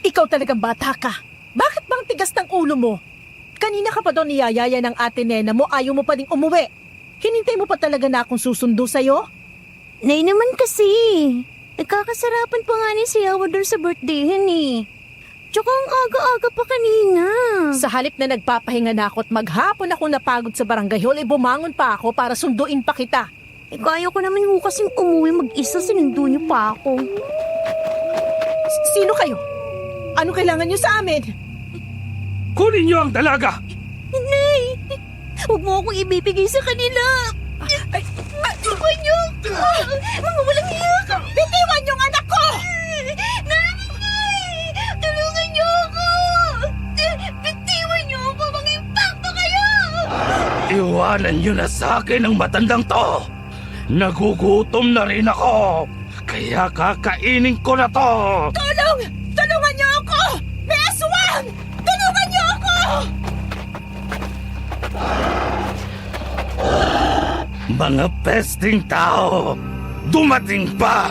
Ikaw talagang bata ka. Bakit bang tigas ng ulo mo? Kanina ka pa doon niyayaya ng ate Nena mo, ayaw mo pa ding umuwi. Hinintay mo pa talaga na akong susundo sa'yo? Nay naman kasi. Nagkakasarapan pa nga ni si Yawa doon sa birthdayhin eh. Tsaka ang aga-aga pa kanina. Sa halip na nagpapahinga na ako at maghapon ako napagod sa barangay hall, bumangon pa ako para sunduin pa kita. Kaya ko naman ho kasing umuwi mag-isa, sinundo niyo pa ako. Sino kayo? Ano kailangan niyo sa amin? Kunin niyo ang dalaga! Nay! Huwag mo akong ibibigay sa kanila! Iwan niyo! Mga walang hiya ka! Bitiwan yung anak ko! Nay! Tulungan niyo ako! Bitiwan niyo ako! Mag-impacto kayo! Iwanan niyo na sa akin ang matandang to! Nagugutom na rin ako! Kaya kakainin ko na to! Tulong! Tulungan niyo ako! May aswang! Tulungan niyo ako! Mga pesting tao! Dumating pa!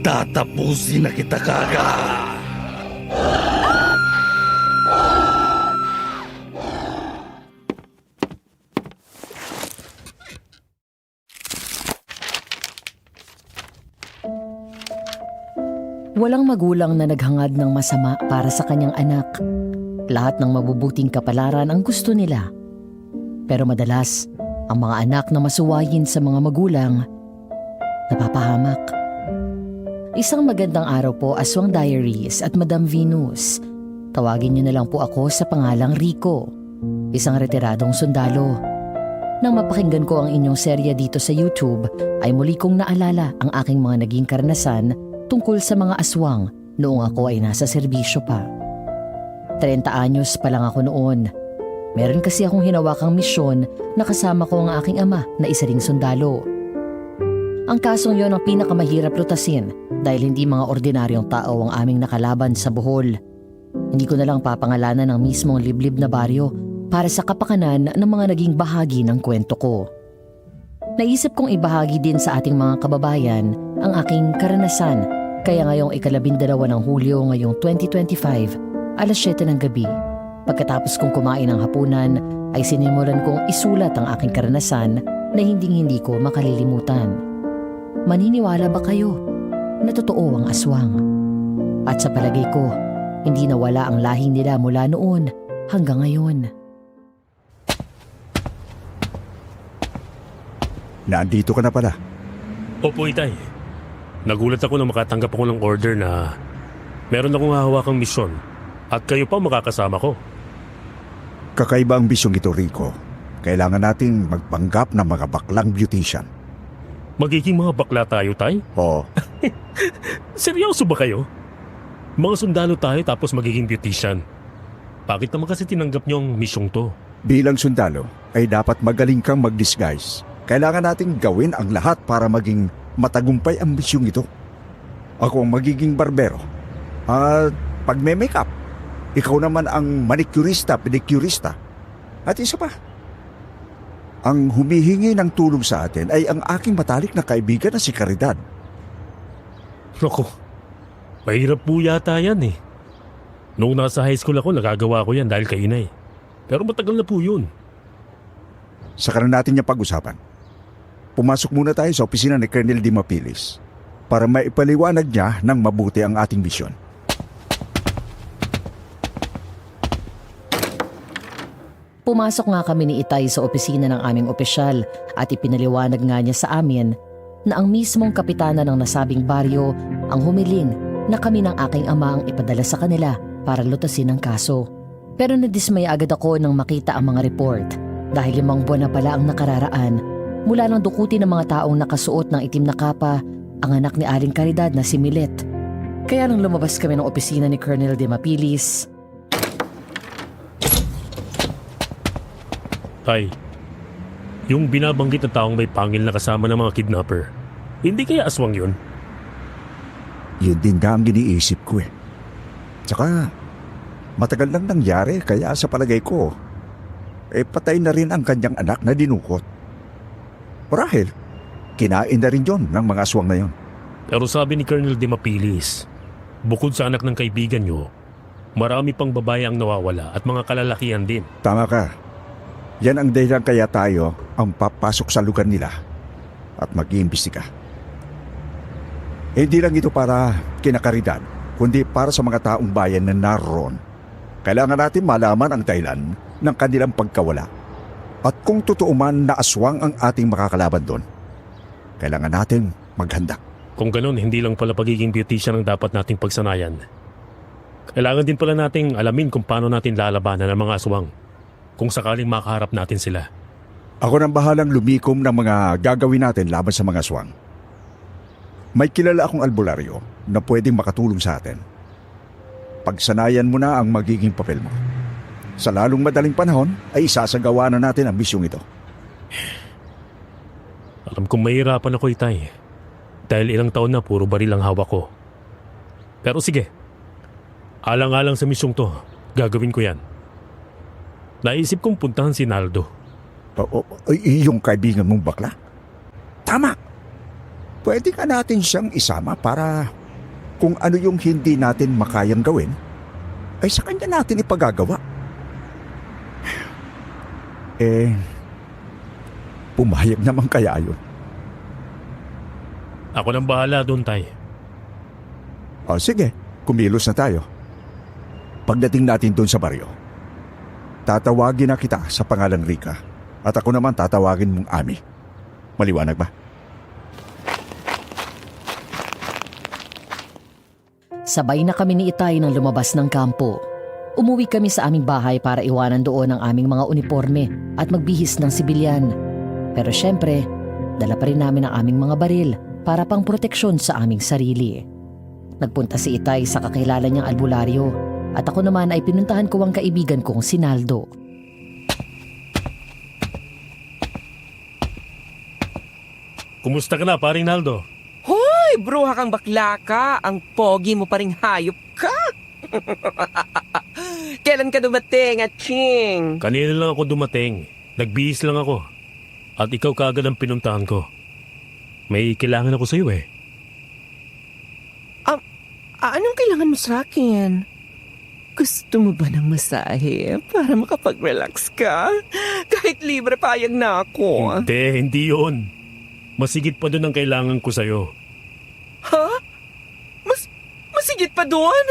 Tatapusin na kita kagad! Walang magulang na naghangad ng masama para sa kanyang anak. Lahat ng mabubuting kapalaran ang gusto nila. Pero madalas, ang mga anak na masuwayin sa mga magulang, napapahamak. Isang magandang araw po, Aswang Diaries at Madam Venus. Tawagin niyo na lang po ako sa pangalang Rico, isang retiradong sundalo. Nang mapakinggan ko ang inyong serya dito sa YouTube, ay muli kong naalala ang aking mga naging karanasan tungkol sa mga aswang noong ako ay nasa serbisyo pa. 30 anyos pa lang ako noon. Meron kasi akong hinawakang misyon na kasama ko ang aking ama na isa ring sundalo. Ang kasong yon ang pinakamahirap lutasin dahil hindi mga ordinaryong tao ang aming nakalaban sa Bohol. Hindi ko na lang papangalanan ang mismong liblib na baryo para sa kapakanan ng mga naging bahagi ng kwento ko. Naisip kong ibahagi din sa ating mga kababayan ang aking karanasan, kaya ngayong 12 ng Hulyo ngayong 2025, alas 7 ng gabi, pagkatapos kong kumain ng hapunan, ay sinimulan kong isulat ang aking karanasan na hindi ko makalilimutan. Maniniwala ba kayo na totoo ang aswang? At sa palagay ko, hindi nawala ang lahi nila mula noon hanggang ngayon. Nandito ka na pala. Opo, Itay. Nagulat ako na makatanggap ako ng order na meron akong hahawakang misyon at kayo pa makakasama ko. Kakaiba ang bisyong ito, Rico. Kailangan nating magpanggap ng mga baklang beautician. Magiging mga bakla tayo, Tay? Oo. Seryoso ba kayo? Mga sundalo tayo tapos magiging beautician. Bakit naman kasi tinanggap niyo ang misyong to? Bilang sundalo, ay dapat magaling kang mag-disguise. Kailangan nating gawin ang lahat para maging matagumpay ang misyong ito. Ako ang magiging barbero. At pag may makeup, ikaw naman ang manicurista, pedicurista. At isa pa, ang humihingi ng tulong sa atin ay ang aking matalik na kaibigan na si Caridad. Naku, mahirap po yata yan eh. Noong nasa high school ako, nagagawa ko yan dahil kay inay. Pero matagal na po yun. Saka na natin niya pag-usapan. Pumasok muna tayo sa opisina ni Colonel Dimapilis para maipaliwanag niya ng mabuti ang ating misyon. Pumasok nga kami ni Itay sa opisina ng aming opisyal at ipinaliwanag nga niya sa amin na ang mismong kapitana ng nasabing baryo ang humiling na kami ng aking ama ang ipadala sa kanila para lutasin ang kaso. Pero nadismaya agad ako nang makita ang mga report dahil 5 buwan na pala ang nakararaan mula nang dukutin ng mga taong nakasuot ng itim na kapa ang anak ni Aling Caridad na si Milet. Kaya nang lumabas kami ng opisina ni Colonel Dimapilis, Tay, yung binabanggit na taong may pangil na kasama ng mga kidnapper, hindi kaya aswang yun? Yun din nga ang iniisip ko eh. Tsaka, matagal lang nangyari kaya sa palagay ko, patay na rin ang kanyang anak na dinukot. Marahil, kinain na rin yun ng mga aswang na yun. Pero sabi ni Colonel Dimapilis, Bukod sa anak ng kaibigan nyo, marami pang babae ang nawawala at mga kalalakihan din. Tama ka. Yan ang dahilan kaya tayo ang papasok sa lugar nila at mag-iimbestiga. Hindi lang ito para kinakaridad, kundi para sa mga taong bayan na naroon. Kailangan natin malaman ang dahilan ng kanilang pagkawala. At kung totoo man na aswang ang ating makakalaban doon, kailangan natin maghanda. Kung ganun, hindi lang pala pagiging beautician ang dapat nating pagsanayan. Kailangan din pala nating alamin kung paano natin lalabanan ang mga aswang kung sakaling makaharap natin sila. Ako nang bahalang lumikom ng mga gagawin natin laban sa mga aswang. May kilala akong albularyo na pwedeng makatulong sa atin. Pagsanayan mo na ang magiging papel mo. Sa lalong madaling panahon ay isasagawa na natin ang misyong ito. Alam kong mahirapan ako, Itay. Dahil ilang taon na puro baril ang hawak ko. Pero sige, alang-alang sa misyong to, gagawin ko yan. Naisip kong puntahan si Naldo. Yung kaibigan mong bakla? Tama! Pwede ka natin siyang isama para kung ano yung hindi natin makayang gawin, ay sa kanya natin ipagagawa. Pumayag naman kaya yun. Ako nang bahala doon, Tay. Sige, kumilos na tayo. Pagdating natin doon sa baryo, tatawagin na kita sa pangalang Rika at ako naman tatawagin mong Ami. Maliwanag ba? Sabay na kami ni Itay nang lumabas ng kampo. Umuwi kami sa aming bahay para iwanan doon ang aming mga uniforme at magbihis ng sibilyan. Pero syempre, dala pa rin namin ang aming mga baril para pang proteksyon sa aming sarili. Nagpunta si Itay sa kakilala niyang albularyo at ako naman ay pinuntahan ko ang kaibigan kong si Naldo. Kumusta ka na, paring Naldo? Hoy, bruha kang bakla ka. Ang pogi mo pa ring hayop ka. Kailan ka dumating, Aching? Kanina lang ako dumating. Nagbihis lang ako. At ikaw kaagad ang pinuntahan ko. May kailangan ako sa iyo eh. Anong kailangan mo sa akin? Gusto mo ba ng masahe para makapag-relax ka? Kahit libre payag na ako. Hindi yun. Masigit pa doon ang kailangan ko sa iyo. Ha? Masigit pa doon?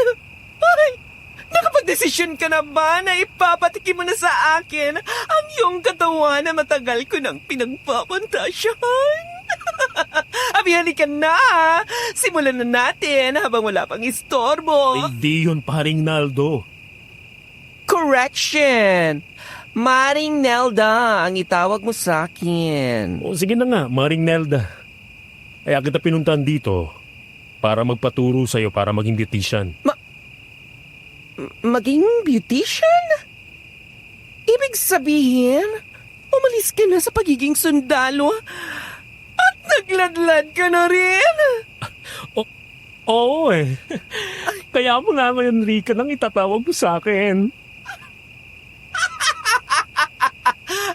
Ay, nakapag-desisyon ka na ba na ipapatikim mo na sa akin ang iyong katawan na matagal ko nang pinagpapantasyahan? Abihali ka na! Simulan na natin habang wala pang istorbo. Hindi yun, paring Naldo. Correction! Maring Nelda ang itawag mo sa akin. O sige na nga, Maring Nelda. Kaya kita pinuntahan dito para magpaturo sa iyo para maging beautician. Maging beautician? Ibig sabihin, umalis ka na sa pagiging sundalo at nagladlad ka na rin? Oo eh. Kaya mo nga ngayon, Rika, nang itatawag mo sa akin.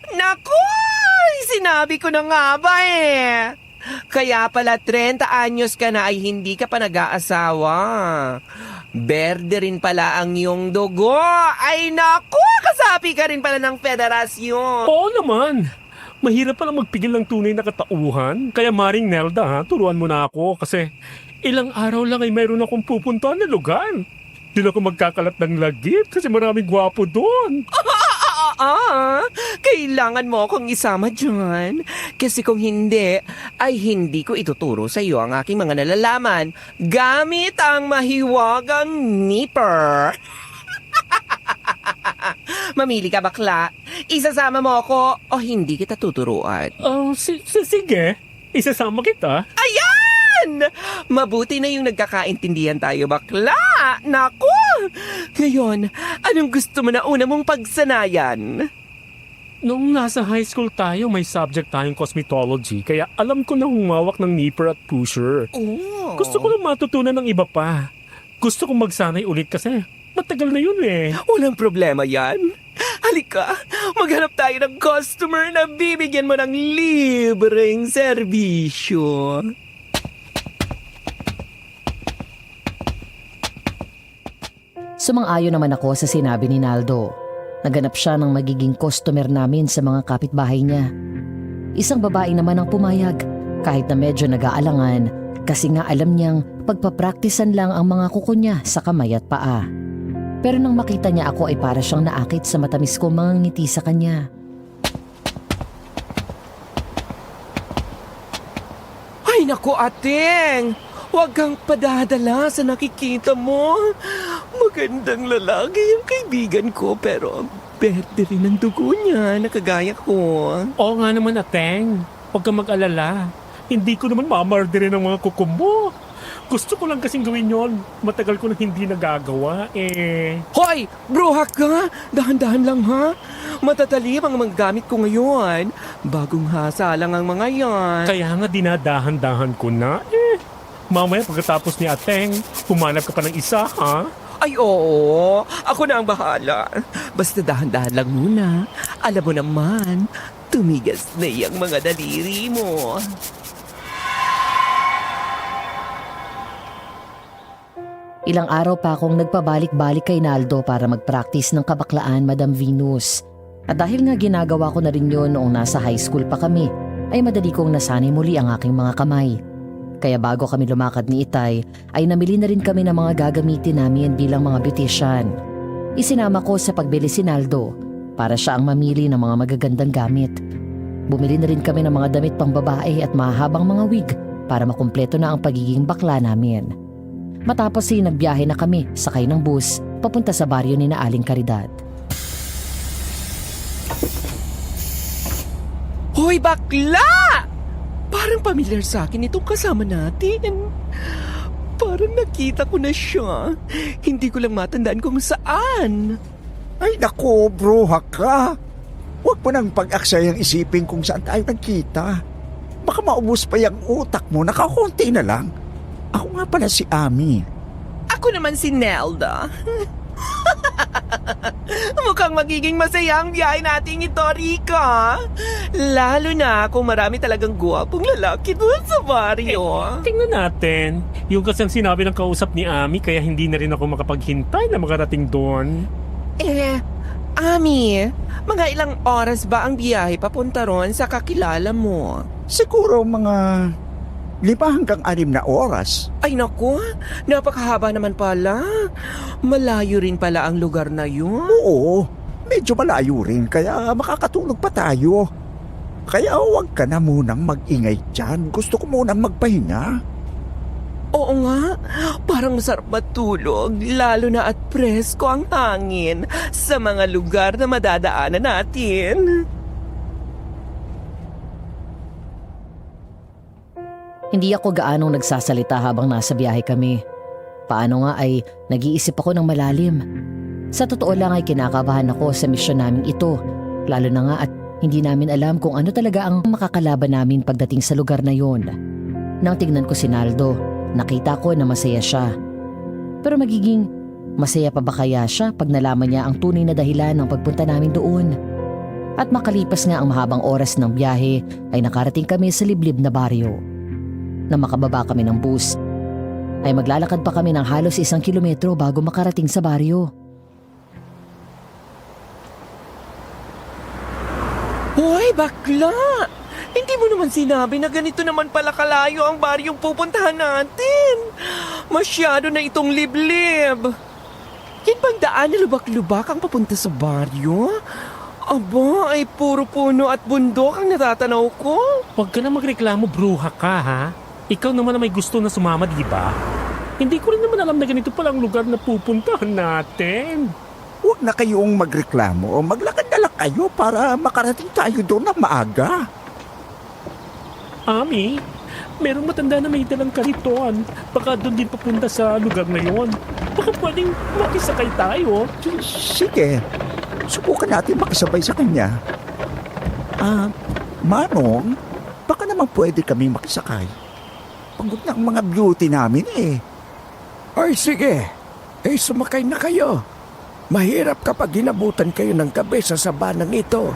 Naku! Sinabi ko na nga ba eh. Kaya pala 30 anyos ka na ay hindi ka pa nag-aasawa. Berde rin pala ang iyong dugo. Ay naku! Kasapi ka rin pala ng federasyon. Oo naman. Mahirap pala magpigil ng tunay na katauhan. Kaya Maring Nelda, ha, turuan mo na ako kasi ilang araw lang ay mayroon akong pupuntahan na lugar. Di na ako magkakalat ng lagit kasi maraming gwapo doon. Kailangan mo akong isama dyan. Kasi kung hindi, ay hindi ko ituturo sa iyo ang aking mga nalalaman gamit ang mahiwagang nipper. Mamili ka, bakla. Isasama mo ako o hindi kita tuturuan. Sige, isasama kita. Ayan! Mabuti na yung nagkakaintindihan tayo, bakla. Naku! Ngayon, anong gusto mo na una mong pagsanayan? Nung nasa high school tayo, may subject tayong cosmetology, kaya alam ko na humawak ng nipper at pusher. Oh. Gusto ko lang matutunan ng iba pa. Gusto kong magsanay ulit kasi matagal na yun eh. Walang problema yan. Halika, maghanap tayo ng customer na bibigyan mo ng libreng serbisyo. Sumang-ayon naman ako sa sinabi ni Naldo. Naganap siya ng magiging customer namin sa mga kapitbahay niya. Isang babae naman ang pumayag kahit na medyo nag-aalangan kasi nga alam niyang pagpapraktisan lang ang mga kuko niya sa kamay at paa. Pero nang makita niya ako ay para siyang naakit sa matamis kong mga ngiti sa kanya. Ay naku, Ateng! Huwag kang padadala sa nakikita mo. Magandang lalaki yung kaibigan ko pero berde rin ang dugo niya na kagaya ko. Oo nga naman, Ateng. Huwag kang mag-alala. Hindi ko naman mamardere ng mga kuko mo. Gusto ko lang kasing gawin yon. Matagal ko na hindi nagagawa eh. Hoy! Bruha ka! Dahan-dahan lang ha! Matatalim ang mga gamit ko ngayon. Bagong hasa lang ang mga yan. Kaya nga dinadahan-dahan ko na eh. Mamaya pagkatapos ni Ateng, humanap ka pa ng isa ha? Ay oo, ako na ang bahala. Basta dahan-dahan lang muna. Alam mo naman, tumigas na yung mga daliri mo. Ilang araw pa akong nagpabalik-balik kay Naldo para mag-practice ng kabaklaan, Madam Venus. At dahil nga ginagawa ko na rin yun noong nasa high school pa kami, ay madali kong nasanay muli ang aking mga kamay. Kaya bago kami lumakad ni Itay, ay namili na rin kami ng mga gagamitin namin bilang mga beautician. Isinama ko sa pagbili si Naldo para siya ang mamili ng mga magagandang gamit. Bumili na rin kami ng mga damit pang babae at mahabang mga wig para makumpleto na ang pagiging bakla namin. Matapos ay nagbiyahe na kami sakay ng bus papunta sa baryo ni na Aling Caridad. Hoy bakla! Parang pamilyar sa akin itong kasama natin. Parang nakita ko na siya. Hindi ko lang matandaan kung saan. Ay nako, bruha ka. Huwag mo nang pag-aksayang isipin kung saan tayo nagkita. Baka maubos pa yung utak mo, nakakunti na lang. Ako nga pala si Ami. Ako naman si Nelda. Mukhang magiging masaya ang biyahe natin ito, Rika. Lalo na kung marami talagang guwapong lalaki doon sa baryo. Tingnan natin. Yung kasi ang sinabi ng kausap ni Ami kaya hindi na rin ako makapaghintay na makarating doon. Ami, mga ilang oras ba ang biyahe papunta ron sa kakilala mo? Siguro mga 5 hanggang 6 na oras. Ay naku, napakahaba naman pala. Malayo rin pala ang lugar na yun. Oo, medyo malayo rin kaya makakatulog pa tayo. Kaya huwag ka na munang mag-ingay dyan. Gusto ko munang magpahinga. Oo nga, parang masarap matulog, lalo na at presko ang hangin sa mga lugar na madadaanan natin. Hindi ako gaanong nagsasalita habang nasa biyahe kami. Paano nga ay nag-iisip ako ng malalim. Sa totoo lang ay kinakabahan ako sa misyon namin ito. Lalo na nga at hindi namin alam kung ano talaga ang makakalaban namin pagdating sa lugar na yon. Nang tignan ko si Naldo, nakita ko na masaya siya. Pero magiging masaya pa ba kaya siya pag nalaman niya ang tunay na dahilan ng pagpunta namin doon? At makalipas nga ang mahabang oras ng biyahe ay nakarating kami sa liblib na baryo. Nang makababa kami ng bus, ay maglalakad pa kami ng halos 1 kilometro bago makarating sa baryo. Hoy, bakla! Hindi mo naman sinabi na ganito naman pala kalayo ang baryong pupuntahan natin. Masyado na itong liblib. Yan bang daan na lubak-lubak ang papunta sa baryo? Aba, ay puro puno at bundok ang natatanaw ko. Huwag ka na magreklamo, bruha ka ha. Ikaw naman na may gusto na sumama, di ba? Hindi ko rin naman alam na ganito palang lugar na pupuntahan natin. Huwag na kayong magreklamo. Maglakad na lang kayo para makarating tayo doon ng maaga. Ami, merong matanda na may dalang kariton. Baka doon din papunta sa lugar na yon. Baka pwedeng makisakay tayo. Sige, subukan natin makisabay sa kanya. Manong, baka naman pwede kami makisakay. Pagod na ang mga beauty namin eh. Ay sige, sumakay na kayo. Mahirap kapag ginabutan kayo ng gabi sa sabanang ito.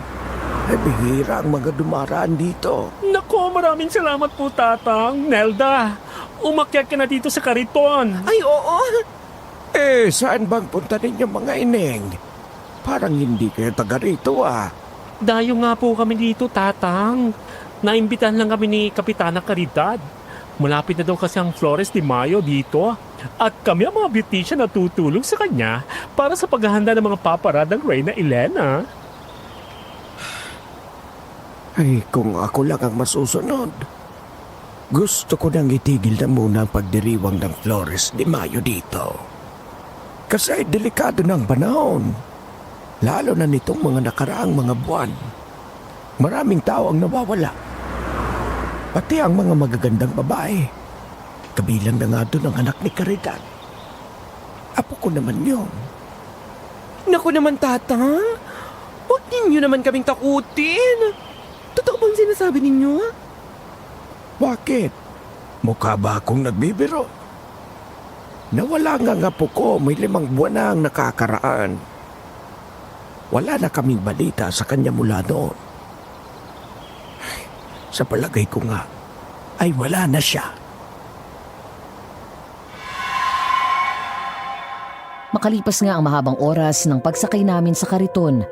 Ay bihira ang mga dumaraan dito. Nako, maraming salamat po, Tatang. Nelda, umakyat ka na dito sa kariton. Ay, oo. Saan bang punta ninyo mga ineng? Parang hindi kayo taga rito ah. Dayo nga po kami dito, Tatang. Naimbitahan lang kami ni Kapitana Caridad. Malapit na daw kasi ang Flores de Mayo dito. At kami ang mga beautician na tutulong sa kanya para sa paghahanda ng mga paparadang Reyna Elena. Ay, kung ako lang ang masusunod. Gusto ko nang itigil na muna ang pagdiriwang ng Flores de Mayo dito. Kasi delikado ng panahon. Lalo na nitong mga nakaraang mga buwan. Maraming tao ang nawawala. Pati ang mga magagandang babae. Kabilang na nga doon ang anak ni Caridad. Apo ko naman yun. Naku naman, Tatang. Huwag ninyo naman kaming takutin. Totoo bang sinasabi ninyo? Bakit? Mukha ba akong nagbibiro? Nawala nga ang apo ko, may 5 buwan na ang nakakaraan. Wala na kaming balita sa kanya mula noon. Sa palagay ko nga, ay wala na siya. Makalipas nga ang mahabang oras ng pagsakay namin sa kariton,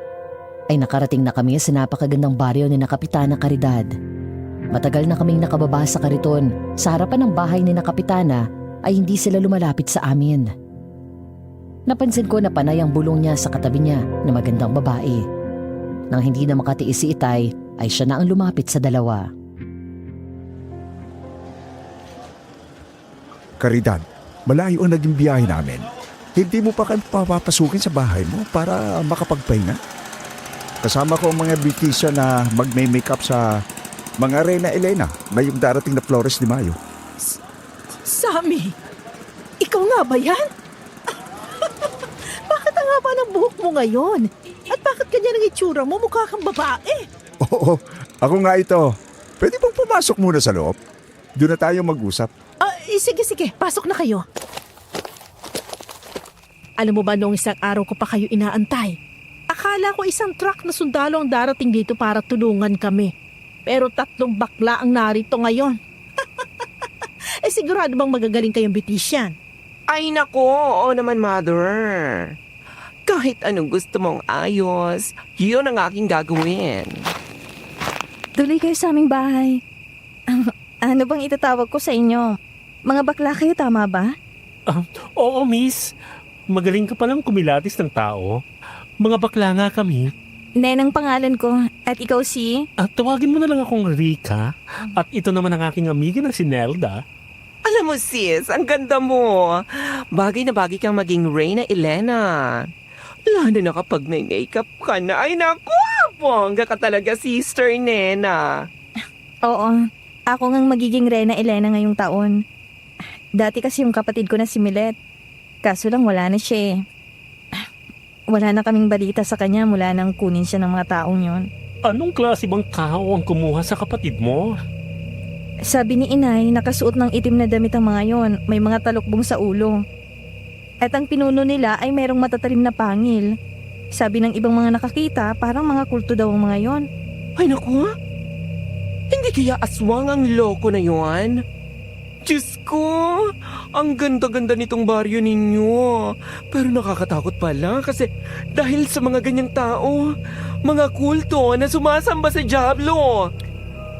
ay nakarating na kami sa napakagandang baryo ni na Kapitana Caridad. Matagal na kaming nakababa sa kariton. Sa harapan ng bahay ni na Kapitana ay hindi sila lumalapit sa amin. Napansin ko na panay ang bulong niya sa katabi niya na magandang babae. Nang hindi na makatiis si Itay, ay siya na ang lumapit sa dalawa. Caridad, malayo ang naging biyahe namin. Hindi mo pa kami papapasukin sa bahay mo para makapagpahinga? Kasama ko ang mga beautician na magme-makeup sa mga Reyna Elena ngayong darating na Flores de Mayo. Sammy, ikaw nga ba yan? Bakit ang haba ng buhok mo ngayon? At bakit ganyan ang itsura mo? Mukha kang babae. Oo, ako nga ito. Pwede bang pumasok muna sa loob? Doon na tayo mag-usap. Sige, pasok na kayo. Alam mo ba noong isang araw ko pa kayo inaantay? Akala ko isang truck na sundalo ang darating dito para tulungan kami. Pero 3 bakla ang narito ngayon. Sigurado bang magagaling kayong beautician? Ay nako, oo naman, Mother. Kahit anong gusto mong ayos, yun ang aking gagawin. Tuloy kayo sa aming bahay. Ano bang itatawag ko sa inyo? Mga bakla kayo, tama ba? Oo, miss. Magaling ka palang kumilatis ng tao. Mga bakla nga kami. Nen ang pangalan ko. At ikaw si? Tawagin mo na lang akong Rika. At ito naman ang aking amiga na si Nelda. Alam mo sis, ang ganda mo. Bagay na bagay kang maging Reyna Elena. Lalo na kapag may makeup ka na. Ay naku, bongga ka talaga, Sister Nena. Oo. Ako ngang magiging Reyna Elena ngayong taon. Dati kasi yung kapatid ko na si Milet. Kaso lang wala na siya eh. Wala na kaming balita sa kanya mula nang kunin siya ng mga taong yon. Anong klase bang tao ang kumuha sa kapatid mo? Sabi ni inay, nakasuot ng itim na damit ang mga yon. May mga talukbong sa ulo. At ang pinuno nila ay mayroong matatalim na pangil. Sabi ng ibang mga nakakita, parang mga kulto daw ang mga yon. Ay naku, hindi kaya aswang ang loko na yon? Diyos ko, ang ganda-ganda nitong baryo ninyo. Pero nakakatakot pala kasi dahil sa mga ganyang tao, mga kulto na sumasamba sa Diablo.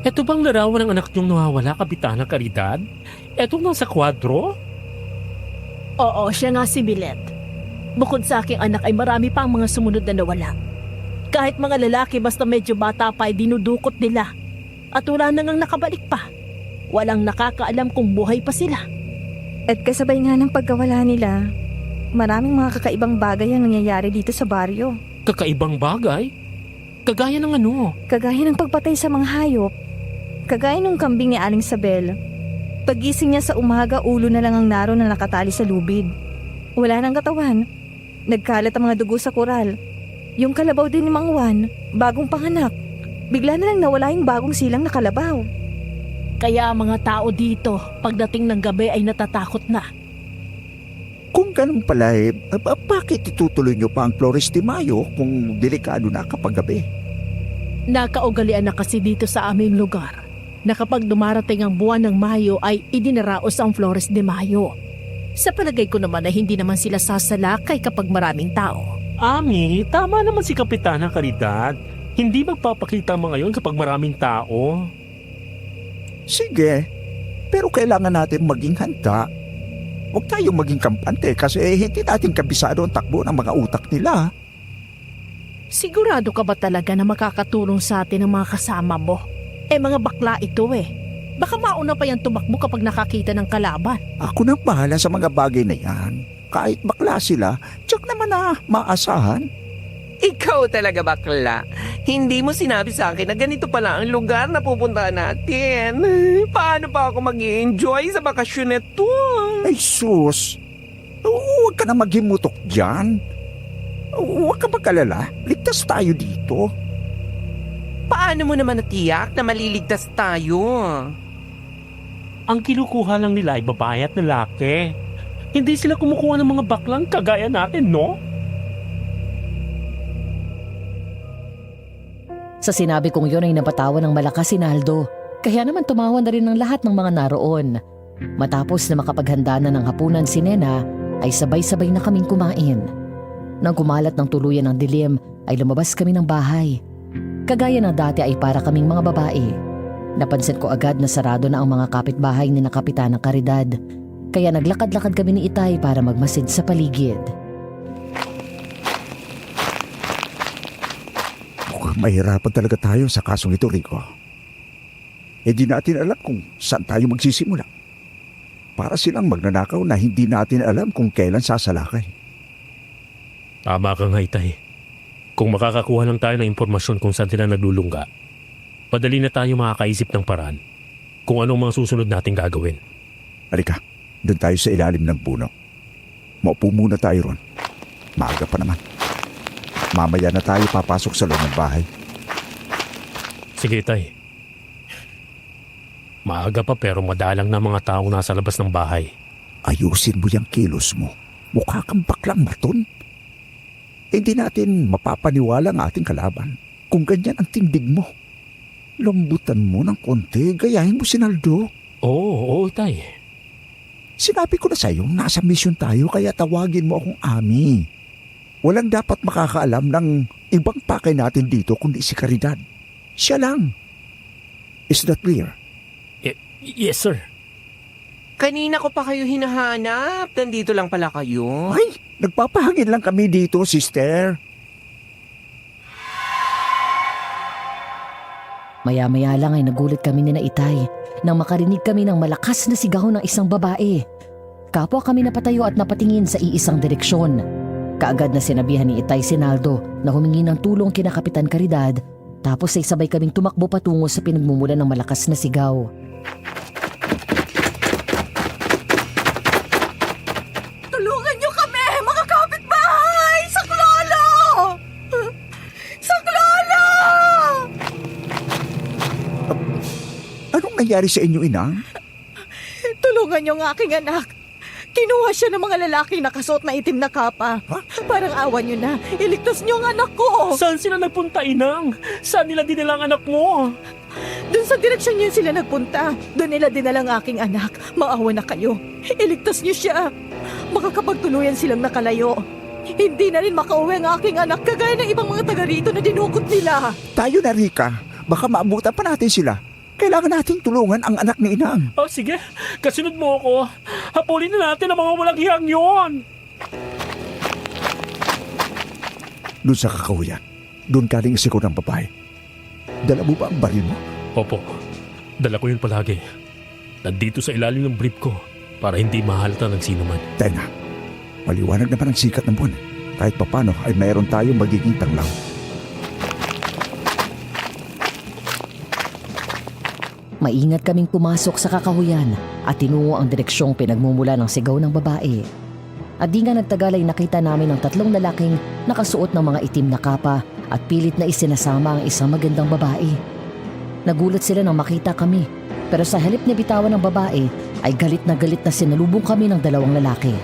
Eto bang larawan ng anak niyong nawawala, Kapitana Caridad? Eto nasa kwadro? Oo, siya nga si Milet. Bukod sa aking anak ay marami pa ang mga sumunod na nawala. Kahit mga lalaki basta medyo bata pa ay dinudukot nila. At wala na ngang nakabalik pa. Walang nakakaalam kung buhay pa sila. At kasabay nga ng pagkawala nila, maraming mga kakaibang bagay ang nangyayari dito sa baryo. Kakaibang bagay? Kagaya ng ano? Kagaya ng pagpatay sa mga hayop. Kagaya ng kambing ni Aling Sabel. Pagising niya sa umaga, ulo na lang ang naroon na nakatali sa lubid. Wala nang katawan. Nagkalat ang mga dugo sa koral. Yung kalabaw din ni Mang Juan, bagong panganak. Bigla na lang nawala yung bagong silang na kalabaw. Kaya ang mga tao dito, pagdating ng gabi ay natatakot na. Kung ganun pala bakit itutuloy nyo pa ang Flores de Mayo kung delikado na kapag gabi? Nakaugalian na kasi dito sa aming lugar na kapag dumarating ang buwan ng Mayo ay idinaraos ang Flores de Mayo. Sa palagay ko naman ay hindi naman sila sasalakay kapag maraming tao. Ami, tama naman si Kapitana Caridad. Hindi magpapakita mga yon kapag maraming tao. Sige, pero kailangan natin maging handa. Huwag tayong maging kampante kasi hindi natin kabisado ang takbo ng mga utak nila. Sigurado ka ba talaga na makakatulong sa atin ang mga kasama mo? Mga bakla ito Baka mauna pa yan tumakbo kapag nakakita ng kalaban. Ako nang bahala sa mga bagay na yan. Kahit bakla sila, tsak naman na maasahan. Ikaw talaga bakla. Hindi mo sinabi sa akin na ganito pala ang lugar na pupuntahan natin. Paano pa ako mag-i-enjoy sa bakasyon na to? Ay sus, huwag ka na maghimutok dyan. Huwag ka mag-alala, ligtas tayo dito. Paano mo naman natiyak na maliligtas tayo? Ang kinukuha lang nila ay babae at lalaki. Hindi sila kumukuha ng mga baklang kagaya natin, no? Sa sinabi kong yun ay napatawa ng malakas si Naldo. Kaya naman tumawa na rin ng lahat ng mga naroon. Matapos na makapaghanda na ng hapunan si Nena, ay sabay-sabay na kaming kumain. Nang kumalat ng tuluyan ng dilim, ay lumabas kami ng bahay. Kagaya ng dati ay para kaming mga babae. Napansin ko agad na sarado na ang mga kapitbahay ni na Kapitana Caridad. Kaya naglakad-lakad kami ni Itay para magmasid sa paligid. Mukhang mahirapan talaga tayo sa kasong ito, Rico. Di natin alam kung saan tayo magsisimula. Para silang magnanakaw na hindi natin alam kung kailan sasalakay. Tama ka nga, Itay. Kung makakakuha lang tayo ng impormasyon kung saan sila naglulungga, padali na tayo makakaisip ng paraan kung anong mga susunod nating gagawin. Halika, doon tayo sa ilalim ng puno. Maupo muna tayo ron. Maaga pa naman. Mamaya na tayo papasok sa loob ng bahay. Sige, Itay. Maaga pa pero madalang na mga taong nasa labas ng bahay. Ayusin mo yung kilos mo. Mukha kang baklang maton. Hindi natin mapapaniwala ang ating kalaban kung ganyan ang tindig mo. Lambutan mo ng konti, gayahin mo si Naldo. Oo, Itay. Sinabi ko na sa'yo, nasa mission tayo kaya tawagin mo akong Ami. Walang dapat makakaalam ng ibang pakay natin dito kundi si Caridad. Siya lang. Is that clear? Yes, sir. Kanina ko pa kayo hinahanap. Nandito lang pala kayo. Ay, nagpapahangin lang kami dito, sister. Maya-maya lang ay nagulat kami ni na Itay nang makarinig kami ng malakas na sigaw ng isang babae. Kapwa kami napatayo at napatingin sa iisang direksyon. Kaagad na sinabihan ni Itay si Naldo na humingi ng tulong kina Kapitan Caridad, tapos ay sabay kaming tumakbo patungo sa pinagmumulan ng malakas na sigaw. Tulungan niyo kami, mga kapitbahay! Saklolo! Saklolo! Anong nangyari sa inyo, Inang? Tulungan niyo ang aking anak. Kinuha siya ng mga lalaking nakasuot na itim na kapa. Parang awa niyo na. Iligtas niyo ang anak ko. Saan sila nagpunta, Inang? Saan nila dinala ang anak mo? Doon sa direksyon niyo sila nagpunta. Doon nila dinala ang aking anak. Maawa na kayo. Iligtas niyo siya. Makakapagtuluyan silang nakalayo. Hindi na rin makauwi ang aking anak kagaya ng ibang mga taga rito na dinukot nila. Tayo na, Rika. Baka maabutan pa natin sila. Kailangan nating tulungan ang anak ni Inang. Oh, sige. Kasunod mo ako. Hapulin na natin ang mga walang hiyang yon. Doon sa kakahuyan. Doon galing isiko ng babae. Dala mo ba ang baril mo? Opo. Dala ko yun palagi. Nandito sa ilalim ng brief ko para hindi mahalata ng sino man. Tenga, maliwanag naman ang sikat ng buwan. Kahit papano ay mayroon tayong magiging tanglaw. Maingat kaming pumasok sa kakahuyan at tinungo ang direksyong pinagmumula ng sigaw ng babae. At di nga nagtagal ay nakita namin ang tatlong lalaking nakasuot ng mga itim na kapa at pilit na isinasama ang isang magandang babae. Nagulat sila nang makita kami, pero sa halip na bitawan ng babae ay galit na sinalubong kami ng dalawang lalaki.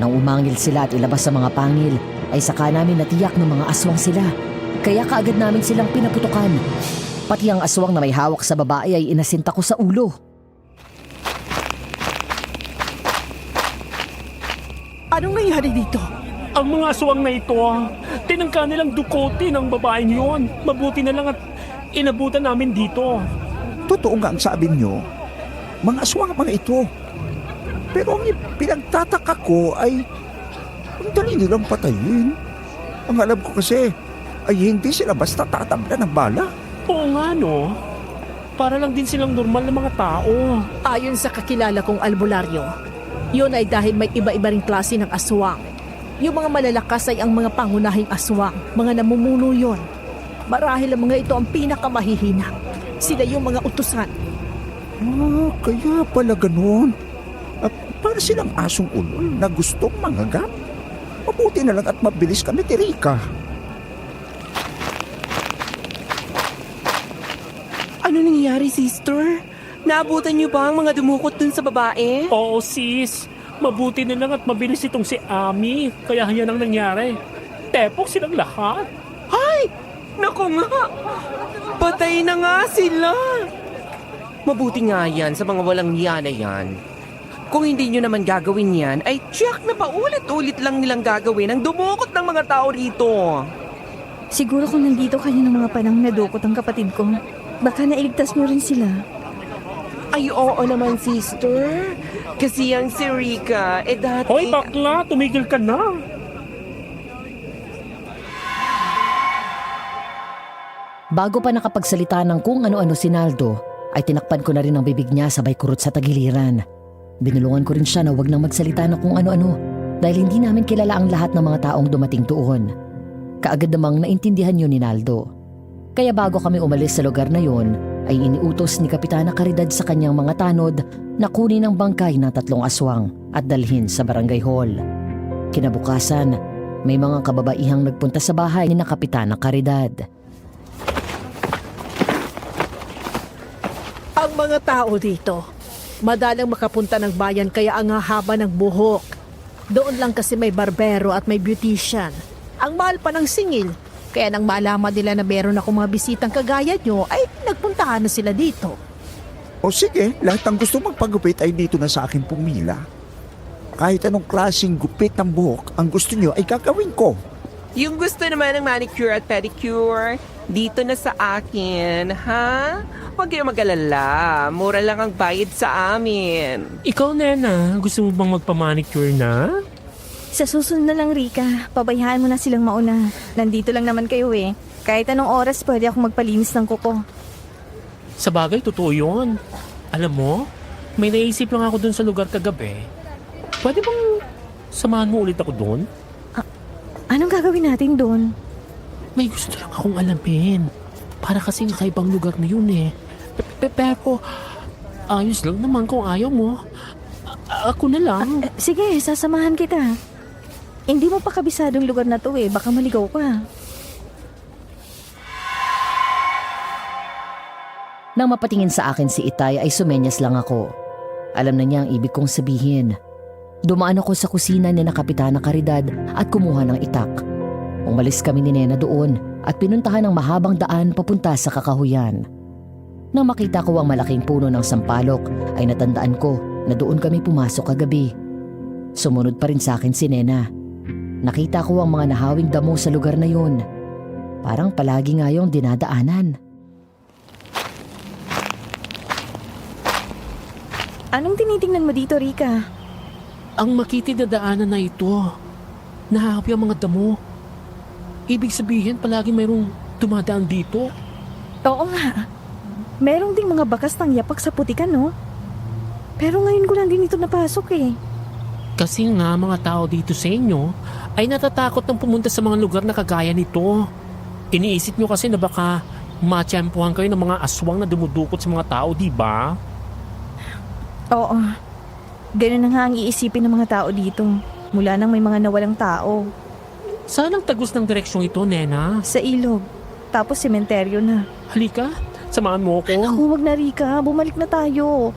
Nang umangil sila at ilabas sa mga pangil ay saka namin natiyak ng mga aswang sila, kaya kaagad namin silang pinaputukan. Pati ang aswang na may hawak sa babae ay inasinta ko sa ulo. Anong nangyari dito? Ang mga aswang na ito, tinangka nilang dukotin ang babaeng yon. Mabuti na lang at inabutan namin dito. Totoo nga ang sabi niyo. Mga aswang mga ito. Pero ang pinagtataka ko ay ang dali nilang patayin. Ang alam ko kasi ay hindi sila basta tatabla ng bala. Oo nga no, para lang din silang normal na mga tao. Ayon sa kakilala kong albularyo, yun ay dahil may iba-iba ring klase ng aswang. Yung mga malalakas ay ang mga pangunahing aswang, mga namumuno yon. Marahil ang mga ito ang pinakamahihina. Sila yung mga utusan. Kaya pala ganun. Para silang asong ulol na gustong mangagat. Mabuti na lang at mabilis kami, Tirika. Ano nangyayari, sister? Naabutan niyo ba ang mga dumukot dun sa babae? Oo sis, mabuti na lang at mabilis itong si Ami. Kaya yan ang nangyari. Tepok silang lahat. Ay! Naku nga! Patay na nga sila! Mabuti nga yan sa mga walang niya na yan. Kung hindi nyo naman gagawin yan, ay tiyak na paulit-ulit lang nilang gagawin ang dumukot ng mga tao rito. Siguro kung nandito kayo ng mga panang nadukot ang kapatid ko, baka nailigtas mo rin sila. Ay, oo naman, sister. Kasi ang si Rika, dati... Hoy bakla, tumigil ka na. Bago pa nakapagsalita ng kung ano-ano si Naldo, ay tinakpan ko na rin ang bibig niya sabay kurot sa tagiliran. Binulungan ko rin siya na wag nang magsalita ng kung ano-ano dahil hindi namin kilala ang lahat ng mga taong dumating doon. Kaagad namang naintindihan yun ni Naldo. Kaya bago kami umalis sa lugar na yun, ay iniutos ni Kapitana Caridad sa kanyang mga tanod na kunin ang bangkay ng 3 aswang at dalhin sa barangay hall. Kinabukasan, may mga kababaihang nagpunta sa bahay ni Kapitana Caridad. Ang mga tao dito, madalang makapunta ng bayan kaya ang hahaba ng buhok. Doon lang kasi may barbero at may beautician. Ang mahal pa ng singil. Kaya nang malaman nila na meron akong mga bisitang kagaya nyo, ay nagpuntahan na sila dito. O sige, lahat ng gusto magpagupit ay dito na sa akin pumila. Kahit anong klaseng gupit ng buhok ang gusto nyo ay gagawin ko. Yung gusto naman ng manicure at pedicure, dito na sa akin, ha? Huwag kayong mag-alala. Mura lang ang bayad sa amin. Ikaw, Nena, gusto mo bang magpamanicure na? Sa susunod na lang, Rika, pabayaan mo na silang mauna. Nandito lang naman kayo eh. Kahit anong oras pwede akong magpalinis ng kuko. Sa bagay, totoo yun. Alam mo, may naisip lang ako dun sa lugar kagabi. Pwede bang samahan mo ulit ako dun? Anong gagawin natin doon? May gusto lang akong alamin. Para kasing kaibang lugar na yun eh. Pero, ayos lang naman kung ayaw mo. Ako na lang. Sige, sasamahan kita. Hindi mo pa kabisadong lugar na to eh. Baka maligaw ka. Nang mapatingin sa akin si Itay ay sumenyas lang ako. Alam na niya ang ibig kong sabihin. Dumaan ako sa kusina ni Kapitana Caridad at kumuha ng itak. Umalis kami ni Nena doon at pinuntahan ang mahabang daan papunta sa kakahuyan. Nang makita ko ang malaking puno ng sampalok ay natandaan ko na doon kami pumasok kagabi. Sumunod pa rin sa akin si Nena. Nakita ko ang mga nahawing damo sa lugar na yun. Parang palagi nga yung dinadaanan. Anong tinitingnan mo dito, Rika? Ang makitid na daanan na ito, nahahapi ang mga damo. Ibig sabihin, palagi mayroong dumadaan dito. Oo nga. Merong ding mga bakas ng yapak sa putikan, no? Pero ngayon ko lang din ito napasok eh. Kasi nga mga tao dito sa inyo ay natatakot ng pumunta sa mga lugar na kagaya nito. Iniisip nyo kasi na baka matsyempohan kayo ng mga aswang na dumudukot sa mga tao, di ba? Oo. Ganun na nga ang iisipin ng mga tao dito. Mula nang may mga nawalang tao. Saan ang tagos ng direksyong ito, Nena? Sa ilog. Tapos sementeryo na. Halika, samahan mo ako. Naku, wag na, Rika. Bumalik na tayo.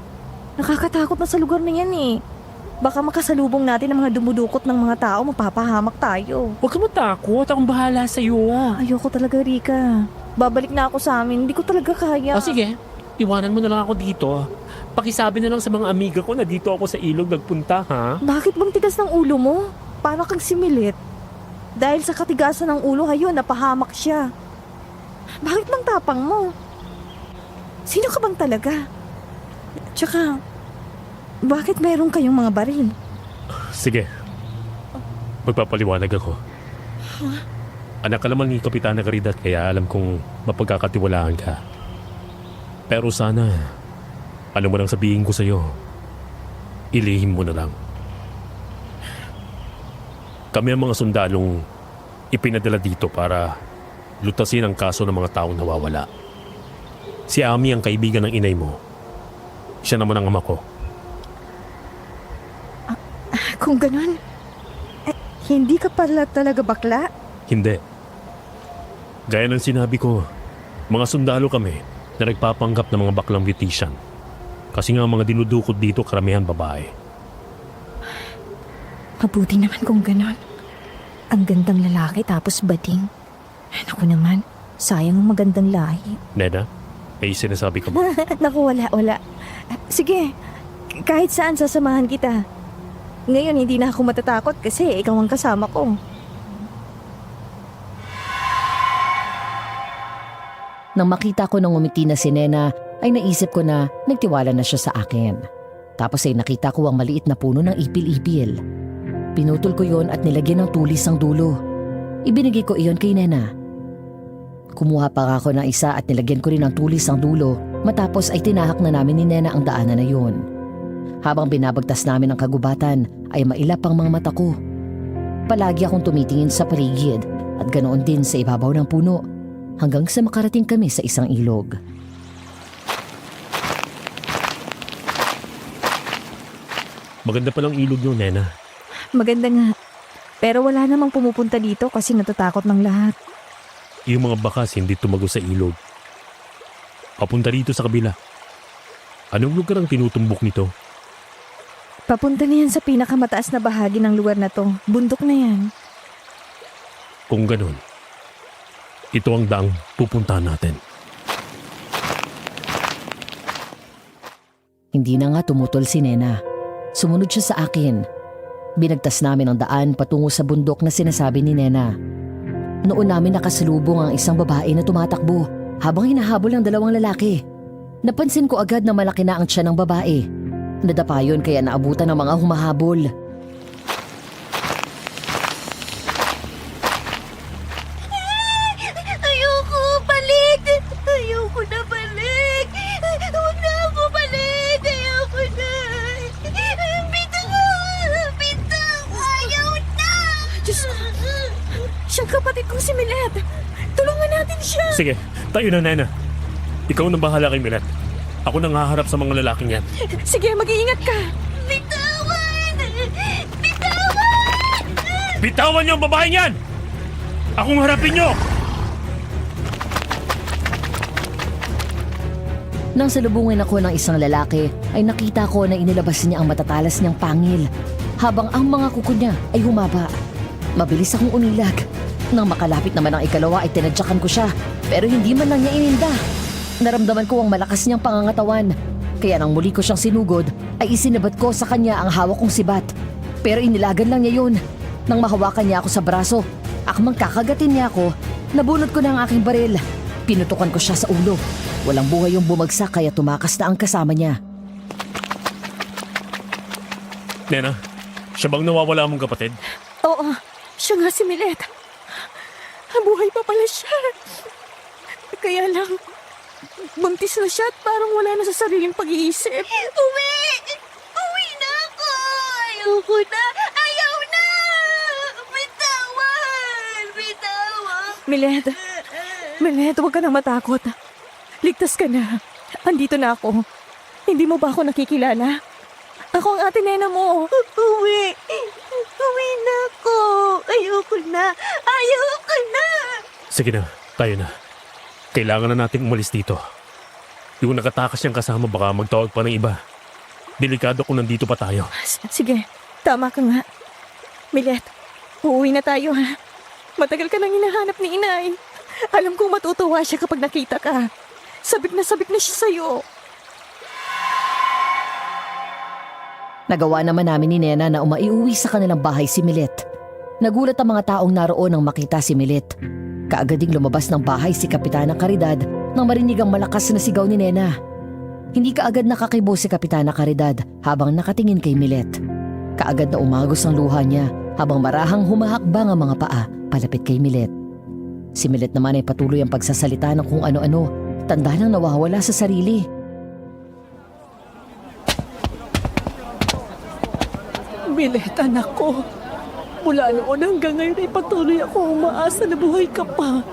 Nakakatakot na sa lugar na yan eh. Baka makasalubong natin ang mga dumudukot ng mga tao, mapapahamak tayo. Huwag ka matakot, akong bahala sa'yo. Ayoko talaga, Rika. Babalik na ako sa amin, hindi ko talaga kaya. O sige, iwanan mo na lang ako dito. Pakisabi na lang sa mga amiga ko na dito ako sa ilog nagpunta, ha? Bakit bang tigas ng ulo mo? para kang similit. Dahil sa katigasan ng ulo ngayon, napahamak siya. Bakit bang tapang mo? Sino ka bang talaga? Tsaka, bakit meron kayong mga baril? Sige. Magpapaliwanag ako. Anak ka naman ni Kapitana Caridad kaya alam kong mapagkakatiwalaan ka. Pero sana, ano mo nang sabihin ko sa'yo, ilihim mo na lang. Kami ang mga sundalong ipinadala dito para lutasin ang kaso ng mga taong nawawala. Si Ami ang kaibigan ng inay mo. Siya naman ang ama ko. Kung ganun, hindi ka pala talaga bakla? Hindi. Gaya ng sinabi ko, mga sundalo kami na nagpapanggap ng mga baklang beautician. Kasi nga ang mga dinudukot dito karamihan babae. Mabuti naman kung ganun. Ang gandang lalaki tapos bading. Naku naman, sayang ang magandang lahi. Nena, may sinasabi ka ba? Naku, wala. Sige, kahit saan sasamahan kita. Ngayon hindi na ako matatakot kasi ikaw ang kasama ko. Nang makita ko nang umiti na si Nena, ay naisip ko na nagtiwala na siya sa akin. Tapos ay nakita ko ang maliit na puno ng ipil-ipil. Pinutol ko yon at nilagyan ng tulis ang dulo. Ibinigay ko iyon kay Nena. Kumuha pa ako ng isa at nilagyan ko rin ng tulis ang dulo. Matapos ay tinahak na namin ni Nena ang daanan na yon. Habang binabagtas namin ang kagubatan ay mailap ang mga mata ko. Palagi akong tumitingin sa paligid at ganoon din sa ibabaw ng puno hanggang sa makarating kami sa isang ilog. Maganda palang ilog yung Nena. Maganda nga. Pero wala namang pumupunta dito kasi natatakot ng lahat. Yung mga bakas hindi tumago sa ilog. Papunta rito sa kabila. Anong lugar ang tinutumbok nito? Papunta na yan sa pinakamataas na bahagi ng lugar na to. Bundok na yan. Kung ganun, ito ang daang pupuntahan natin. Hindi na nga tumutol si Nena. Sumunod siya sa akin. Binagtas namin ang daan patungo sa bundok na sinasabi ni Nena. Noon namin nakasalubong ang isang babae na tumatakbo habang hinahabol ng dalawang lalaki. Napansin ko agad na malaki na ang tiyan ng babae. Nadapa yun kaya naabutan ng mga humahabol. Ayoko balik! Ayoko na balik! Huwag na ako balik! Ayoko na! Bitaw! Ayaw na! Diyos ko! Siyang kapatid kong si Milet! Tulungan natin siya! Sige, tayo na Nena. Ikaw na bahala kay Milet. Ako nang haharap sa mga lalaking yan. Sige, mag-iingat ka! Bitawan! Bitawan! Bitawan niyo ang babaeng yan! Akong harapin niyo! Nang salubungin ako ng isang lalaki, ay nakita ko na inilabas niya ang matatalas niyang pangil, habang ang mga kuko niya ay humaba. Mabilis akong umilag. Nang makalapit naman ang ikalawa ay tinadyakan ko siya, pero hindi man lang niya ininda. Naramdaman ko ang malakas niyang pangangatawan, kaya nang muli ko siyang sinugod, ay isinabat ko sa kanya ang hawak kong sibat. Pero inilagan lang niya yun. Nang mahawakan niya ako sa braso, akmang kakagatin niya ako, nabunot ko na ang aking baril. Pinutukan ko siya sa ulo. Walang buhay yung bumagsak kaya tumakas na ang kasama niya. Nena, siya bang nawawala mong kapatid? Oo, siya nga si Milet. Buhay pa pala siya. Kaya lang, buntis na siya at parang wala na sa sariling pag-iisip. Uwi! Uwi na ako! Ayoko na! Ayaw na! Bitawan! Bitawan! Milet, huwag ka na matakot. Ligtas ka na. Andito na ako. Hindi mo ba ako nakikilala? Ako ang ate Nena mo. Uwi! Uwi na ako! Ayoko na! Ayoko na! Sige na, tayo na. Kailangan na nating umalis dito. Yung nakatakas niyang kasama baka magtawag pa ng iba. Delikado kung nandito pa tayo. Sige, tama ka nga. Milet, uuwi na tayo ha. Matagal ka nang hinahanap ni Inay. Alam kong matutuwa siya kapag nakita ka. Sabik na siya sa'yo. Nagawa naman namin ni Nena na umaiuwi sa kanilang bahay si Milet. Nagulat ang mga taong naroon nang makita si Milet. Kaagad ding lumabas ng bahay si Kapitana Caridad nang marinig ang malakas na sigaw ni Nena. Hindi kaagad nakakibo si Kapitana Caridad habang nakatingin kay Milet. Kaagad na umagos ang luha niya habang marahang humahakbang ang mga paa palapit kay Milet. Si Milet naman ay patuloy ang pagsasalita ng kung ano-ano, tanda nang nawawala sa sarili. Milet, anak ko. Mula noon hanggang ngayon ay patuloy ako umaasa na buhay ka pa.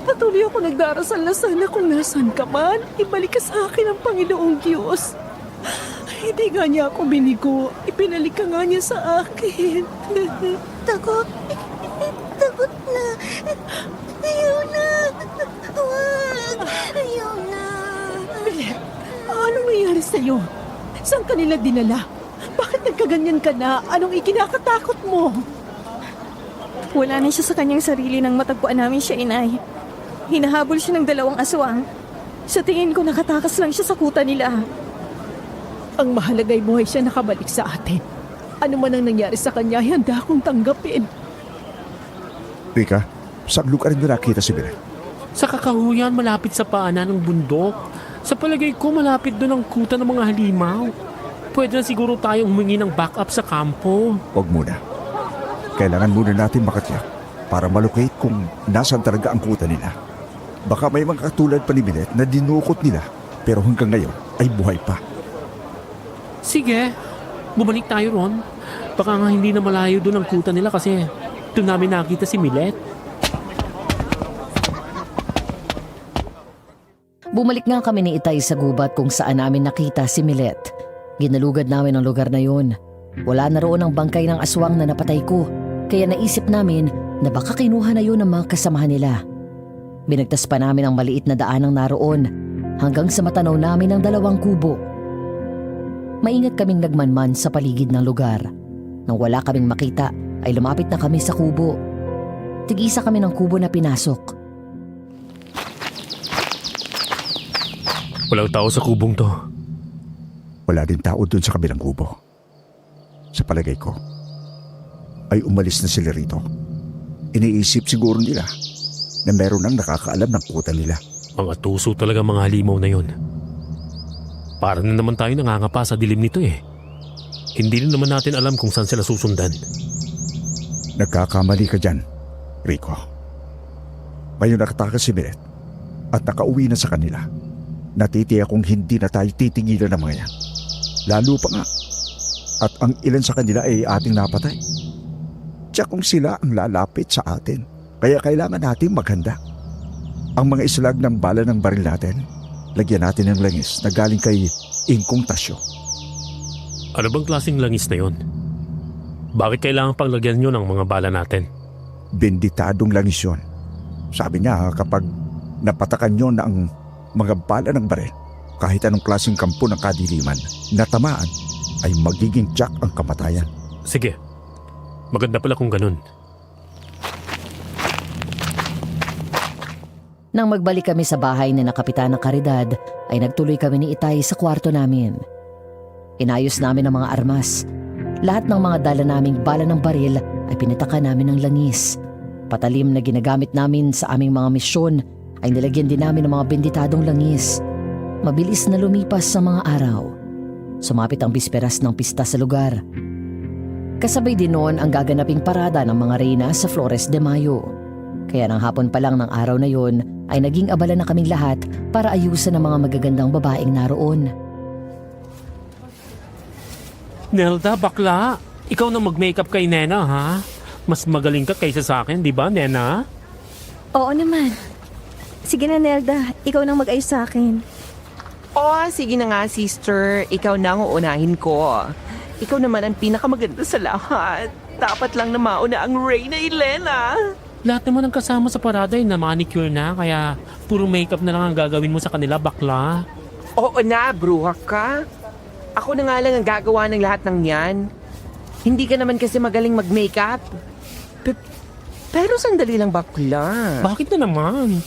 Patuloy ako nagdarasal na sana kung nasan ka man, ibalik ka sa akin ang Panginoong Diyos. Hindi nga niya ako binigo, ipinalik ka nga niya sa akin. Takot na. Ayaw na. Huwag. Ayaw na. Milet, anong nangyari sa'yo? Saan ka nila dinala? Bakit nagkaganyan ka na? Anong ikinakatakot mo? Wala na siya sa kanyang sarili nang matagpuan namin siya, inay. Hinahabol siya ng 2 aswang. Sa tingin ko nakatakas lang siya sa kuta nila. Ang mahalagay buhay siya nakabalik sa atin. Ano man ang nangyari sa kanya, handa akong tanggapin. Rika, saan lugar niyo nakita si Milet? Sa kakahuyan malapit sa paanan ng bundok. Sa palagay ko malapit doon ang kuta ng mga halimaw. Pwede na siguro tayong humingi ng backup sa kampo. Huwag muna. Kailangan muna natin makatiyak para malocate kung nasan talaga ang kuta nila. Baka may mga katulad pa ni Milet na dinukot nila pero hanggang ngayon ay buhay pa. Sige, bumalik tayo ron. Baka nga hindi na malayo doon ang kuta nila kasi doon namin nakita si Milet. Bumalik nga kami ni Itay sa gubat kung saan namin nakita si Milet. Ginalugad namin ang lugar na yun. Wala na roon ang bangkay ng aswang na napatay ko, kaya naisip namin na baka kinuha na yun ng mga kasamahan nila. Binagtas pa namin ang maliit na daanang naroon hanggang sa matanaw namin ang 2 kubo. Maingat kaming nagmanman sa paligid ng lugar. Nang wala kaming makita ay lumapit na kami sa kubo. Tig-isa kami ng kubo na pinasok. Walang tao sa kubong to. Wala din tao dun sa kabilang kubo. Sa palagay ko, ay umalis na sila rito. Iniisip siguro nila na meron nang nakakaalam ng kuta nila. Mga tuso talaga mga halimaw na yon. Para na naman tayo nangangapa sa dilim nito eh. Hindi rin naman natin alam kung saan sila susundan. Nagkakamali ka dyan, Rico. Ngayon nakatakas si Milet at nakauwi na sa kanila. Natitiya kung hindi na tayo titigilan ng mga yan. Lalo pa nga. At ang ilan sa kanila ay ating napatay. Tiyak kung sila ang lalapit sa atin. Kaya kailangan natin maghanda. Ang mga islag ng bala ng baril natin, lagyan natin ng langis na galing kay Ingkong Tasyo. Ano bang klaseng langis na yon? Bakit kailangan pang lagyan nyo ng mga bala natin? Benditadong langis yun. Sabi niya kapag napatakan nyo na ang mga bala ng baril, kahit anong klaseng kampo ng kadiliman na tamaan, ay magiging tiyak ang kamatayan. Sige, maganda pala kung ganun. Nang magbalik kami sa bahay ni na Kapitana Caridad, ay nagtuloy kami ni Itay sa kwarto namin. Inayos namin ang mga armas. Lahat ng mga dala naming bala ng baril ay pinatakan namin ng langis. Patalim na ginagamit namin sa aming mga misyon ay nilagyan din namin ng mga benditadong langis. Mabilis na lumipas sa mga araw. Sumapit ang bisperas ng pista sa lugar. Kasabay din noon ang gaganaping parada ng mga reyna sa Flores de Mayo. Kaya nang hapon pa lang ng araw na yon ay naging abala na kaming lahat para ayusan ang mga magagandang babaeng naroon. Nelda, bakla, ikaw na mag-makeup kay Nena, ha? Mas magaling ka kaysa sa akin, di ba, Nena? Oo naman. Sige na, Nelda. Ikaw nang mag-ayos sa akin. Oh, sige na nga, sister. Ikaw na ang uunahin ko. Ikaw naman ang pinakamaganda sa lahat. Dapat lang na mauna ang Reyna Elena. Lahat naman ang kasama sa parada ay na manicure na, kaya puro makeup na lang ang gagawin mo sa kanila, bakla. Oo na, bruha ka. Ako na nga lang ang gagawa ng lahat ng yan. Hindi ka naman kasi magaling mag-makeup. Pero sandali lang, bakla. Bakit na naman?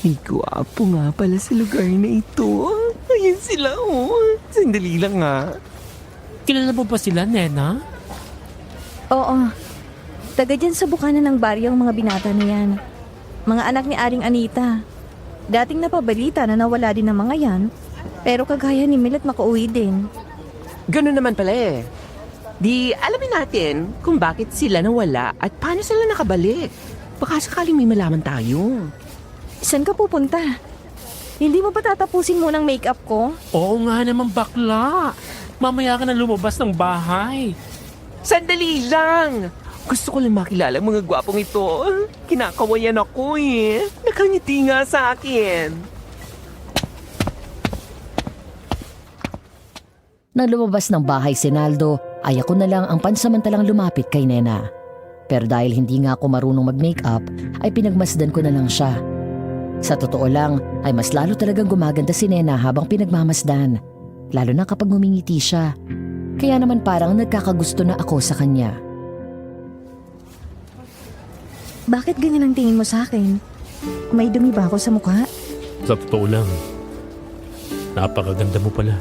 Gwapo nga pala sa lugar na ito. Ayun sila, oh. Sandali lang nga. Kilala mo ba sila, Nena? Oo. Taga dyan sa bukana ng baryo ang mga binata na yan. Mga anak ni Aling Anita. Dating napabalita na nawala din ang mga yan, pero kagaya ni Milet makauwi din. Ganun naman pala eh. Di alamin natin kung bakit sila nawala at paano sila nakabalik. Baka sakaling may malaman tayo. Saan ka pupunta? Hindi mo ba tatapusin mo ng makeup ko? Oo nga naman bakla. Mamaya ka na lumabas ng bahay. Sandali lang! Gusto ko lang makilala ang mga gwapong ito. Kinakawayan ako eh. Nakangiti nga sa akin. Nang lumabas ng bahay si Naldo, ay ako na lang ang pansamantalang lumapit kay Nena. Pero dahil hindi nga ako marunong mag-makeup, ay pinagmasdan ko na lang siya. Sa totoo lang, ay mas lalo talagang gumaganda si Nena habang pinagmamasdan. Lalo na kapag ngumingiti siya. Kaya naman parang nagkakagusto na ako sa kanya. Bakit ganyan ang tingin mo sa akin? May dumi ba ako sa mukha? Sa totoo lang, napakaganda mo pala.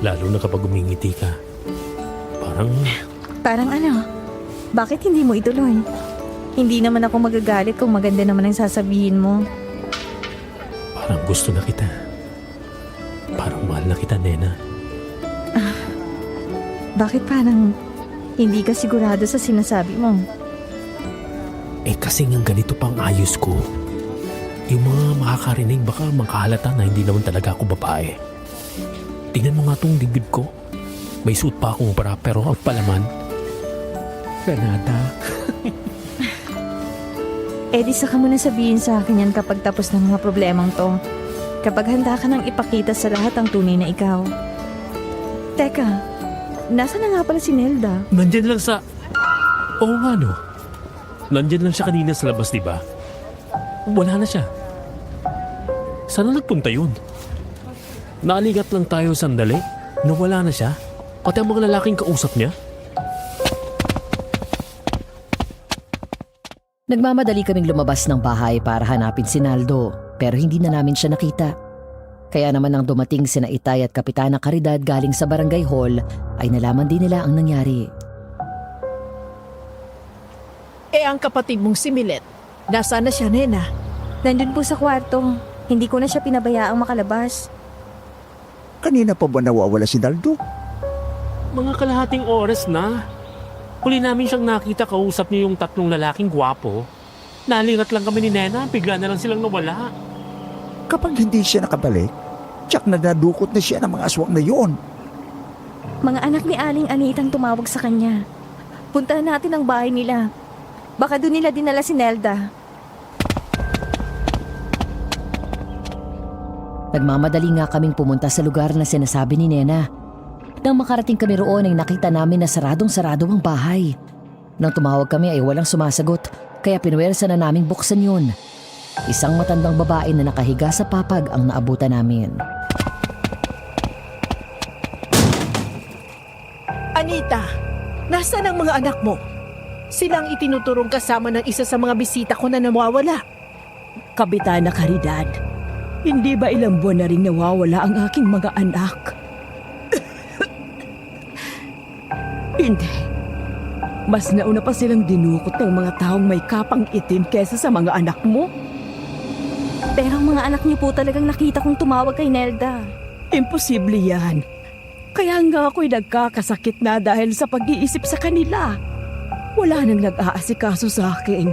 Lalo na kapag umingiti ka. Parang ano? Bakit hindi mo ituloy? Hindi naman ako magagalit kung maganda naman ang sasabihin mo. Parang gusto na kita. Parang mahal na kita, Nena. Bakit parang hindi ka sigurado sa sinasabi mo? Eh kasi nga ganito pang ayos ko. Yung mga makakarinig baka makahalata na hindi naman talaga ako babae. Tingnan mo nga tong dibdib ko. May suit pa akong bra pero ang palaman. Kanada. Eh di saka mo na sabihin sa akin yan kapag tapos ng mga problemang to. Kapag handa ka nang ipakita sa lahat ang tunay na ikaw. Teka, nasa na nga pala si Nelda? Nandyan lang sa... Oo nga no. Nandyan lang siya kanina sa labas, diba? Wala na siya. Saan na nagpunta yun? Naaligat lang tayo sandali. Nawala na siya. Pati ang mga lalaking kausap niya. Nagmamadali kaming lumabas ng bahay para hanapin si Naldo, pero hindi na namin siya nakita. Kaya naman nang dumating sina Itay at Kapitana Caridad galing sa barangay hall, ay nalaman din nila ang nangyari. Ang kapatid mong si Milet, nasaan na siya, Nena? Nandun po sa kwarto. Hindi ko na siya pinabayaang makalabas. Kanina pa ba nawawala si Naldo? Mga kalahating oras na. Huli namin siyang nakita kausap niyo yung tatlong lalaking gwapo. Nalingat lang kami ni Nena, bigla na lang silang nawala. Kapag hindi siya nakabalik, tsak na nadukot na siya ng mga aswang na yon. Mga anak ni Aling Anitang tumawag sa kanya. Puntahan natin ang bahay nila. Baka doon nila dinala si Nelda. Nagmamadali nga kaming pumunta sa lugar na sinasabi ni Nena. Nang makarating kami roon ay nakita namin na saradong-sarado ang bahay. Nang tumawag kami ay walang sumasagot, kaya pinuwersa na naming buksan yun. Isang matandang babae na nakahiga sa papag ang naabutan namin. Anita, nasaan ang mga anak mo? Silang itinuturong kasama ng isa sa mga bisita ko na nawawala. Kapitana Caridad, hindi ba ilang buwan na rin nawawala ang aking mga anak? Hindi. Mas nauna pa silang dinukot ng mga taong may kapang itim kesa sa mga anak mo. Pero ang mga anak niyo po talagang nakita kong tumawag kay Nelda. Imposible yan. Kaya nga ako'y nagkakasakit na dahil sa pag-iisip sa kanila. Wala nang nag-aasikaso sa akin.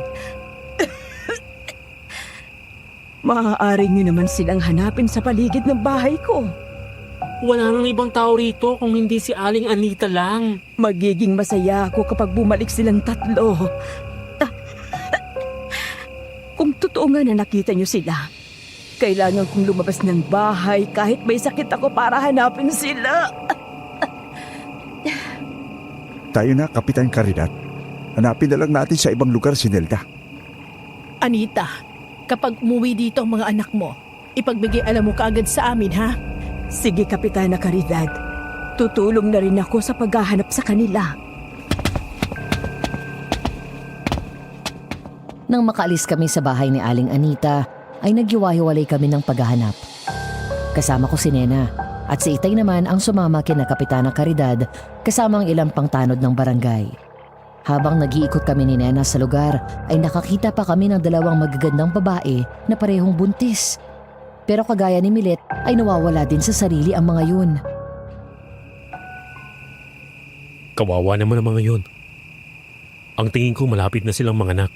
Maaari niyo naman silang hanapin sa paligid ng bahay ko. Wala nang ibang tao rito kung hindi si Aling Anita lang. Magiging masaya ako kapag bumalik silang tatlo. Kung totoo nga na nakita niyo sila, kailangan kong lumabas ng bahay kahit may sakit ako para hanapin sila. Tayo na, Kapitan Caridad. Hanapin na lang natin sa ibang lugar si Nelda. Anita, kapag umuwi dito ang mga anak mo, ipagbigay alam mo kaagad sa amin, ha? Sige, Kapitana Caridad. Tutulong na rin ako sa paghahanap sa kanila. Nang makaalis kami sa bahay ni Aling Anita, ay nagyuwahiwalay kami ng paghahanap. Kasama ko si Nena at si Itay naman ang sumama kina Kapitana Caridad kasama ang ilang pangtanod ng barangay. Habang nag-iikot kami ni Nena sa lugar, ay nakakita pa kami ng dalawang magagandang babae na parehong buntis. Pero kagaya ni Milet ay nawawala din sa sarili ang mga yun. Kawawa naman ang mga yun. Ang tingin ko malapit na silang mga anak.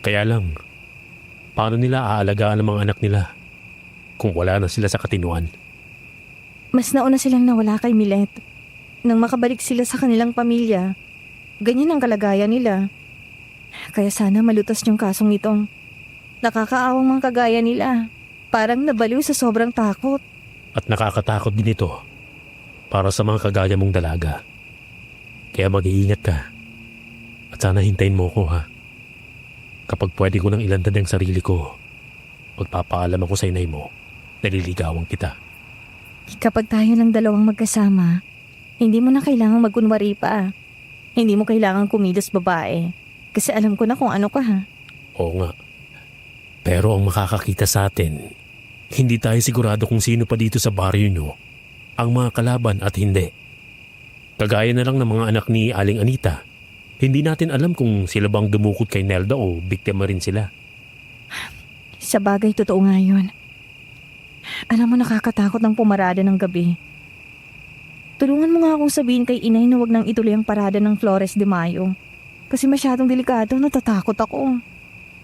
Kaya lang, paano nila aalagaan ang mga anak nila kung wala na sila sa katinuan? Mas nauna silang nawala kay Milet. Nang makabalik sila sa kanilang pamilya, ganyan ang kalagayan nila. Kaya sana malutas yung kasong itong nakakaawang mga kagaya nila. Parang nabaliw sa sobrang takot. At nakakatakot din ito para sa mga kagaya mong dalaga. Kaya mag-iingat ka. At sana hintayin mo ko, ha. Kapag pwede ko nang ilandad ang sarili ko, magpapaalam ako sa inay mo, naliligawan kita. Kapag tayo lang dalawang magkasama, hindi mo na kailangang magkunwari pa. Hindi mo kailangang kumilos babae. Kasi alam ko na kung ano ka, ha. Oo nga. Pero ang makakakita sa atin, hindi tayo sigurado kung sino pa dito sa baryo nyo ang mga kalaban at hindi. Kagaya na lang ng mga anak ni Aling Anita, hindi natin alam kung sila bang dumukot kay Nelda o biktima rin sila. Sa bagay, totoo nga yun. Alam mo, nakakatakot ang pumarada ng gabi. Tulungan mo nga akong sabihin kay inay na wag nang ituloy ang parada ng Flores de Mayo. Kasi masyadong delikado, natatakot ako.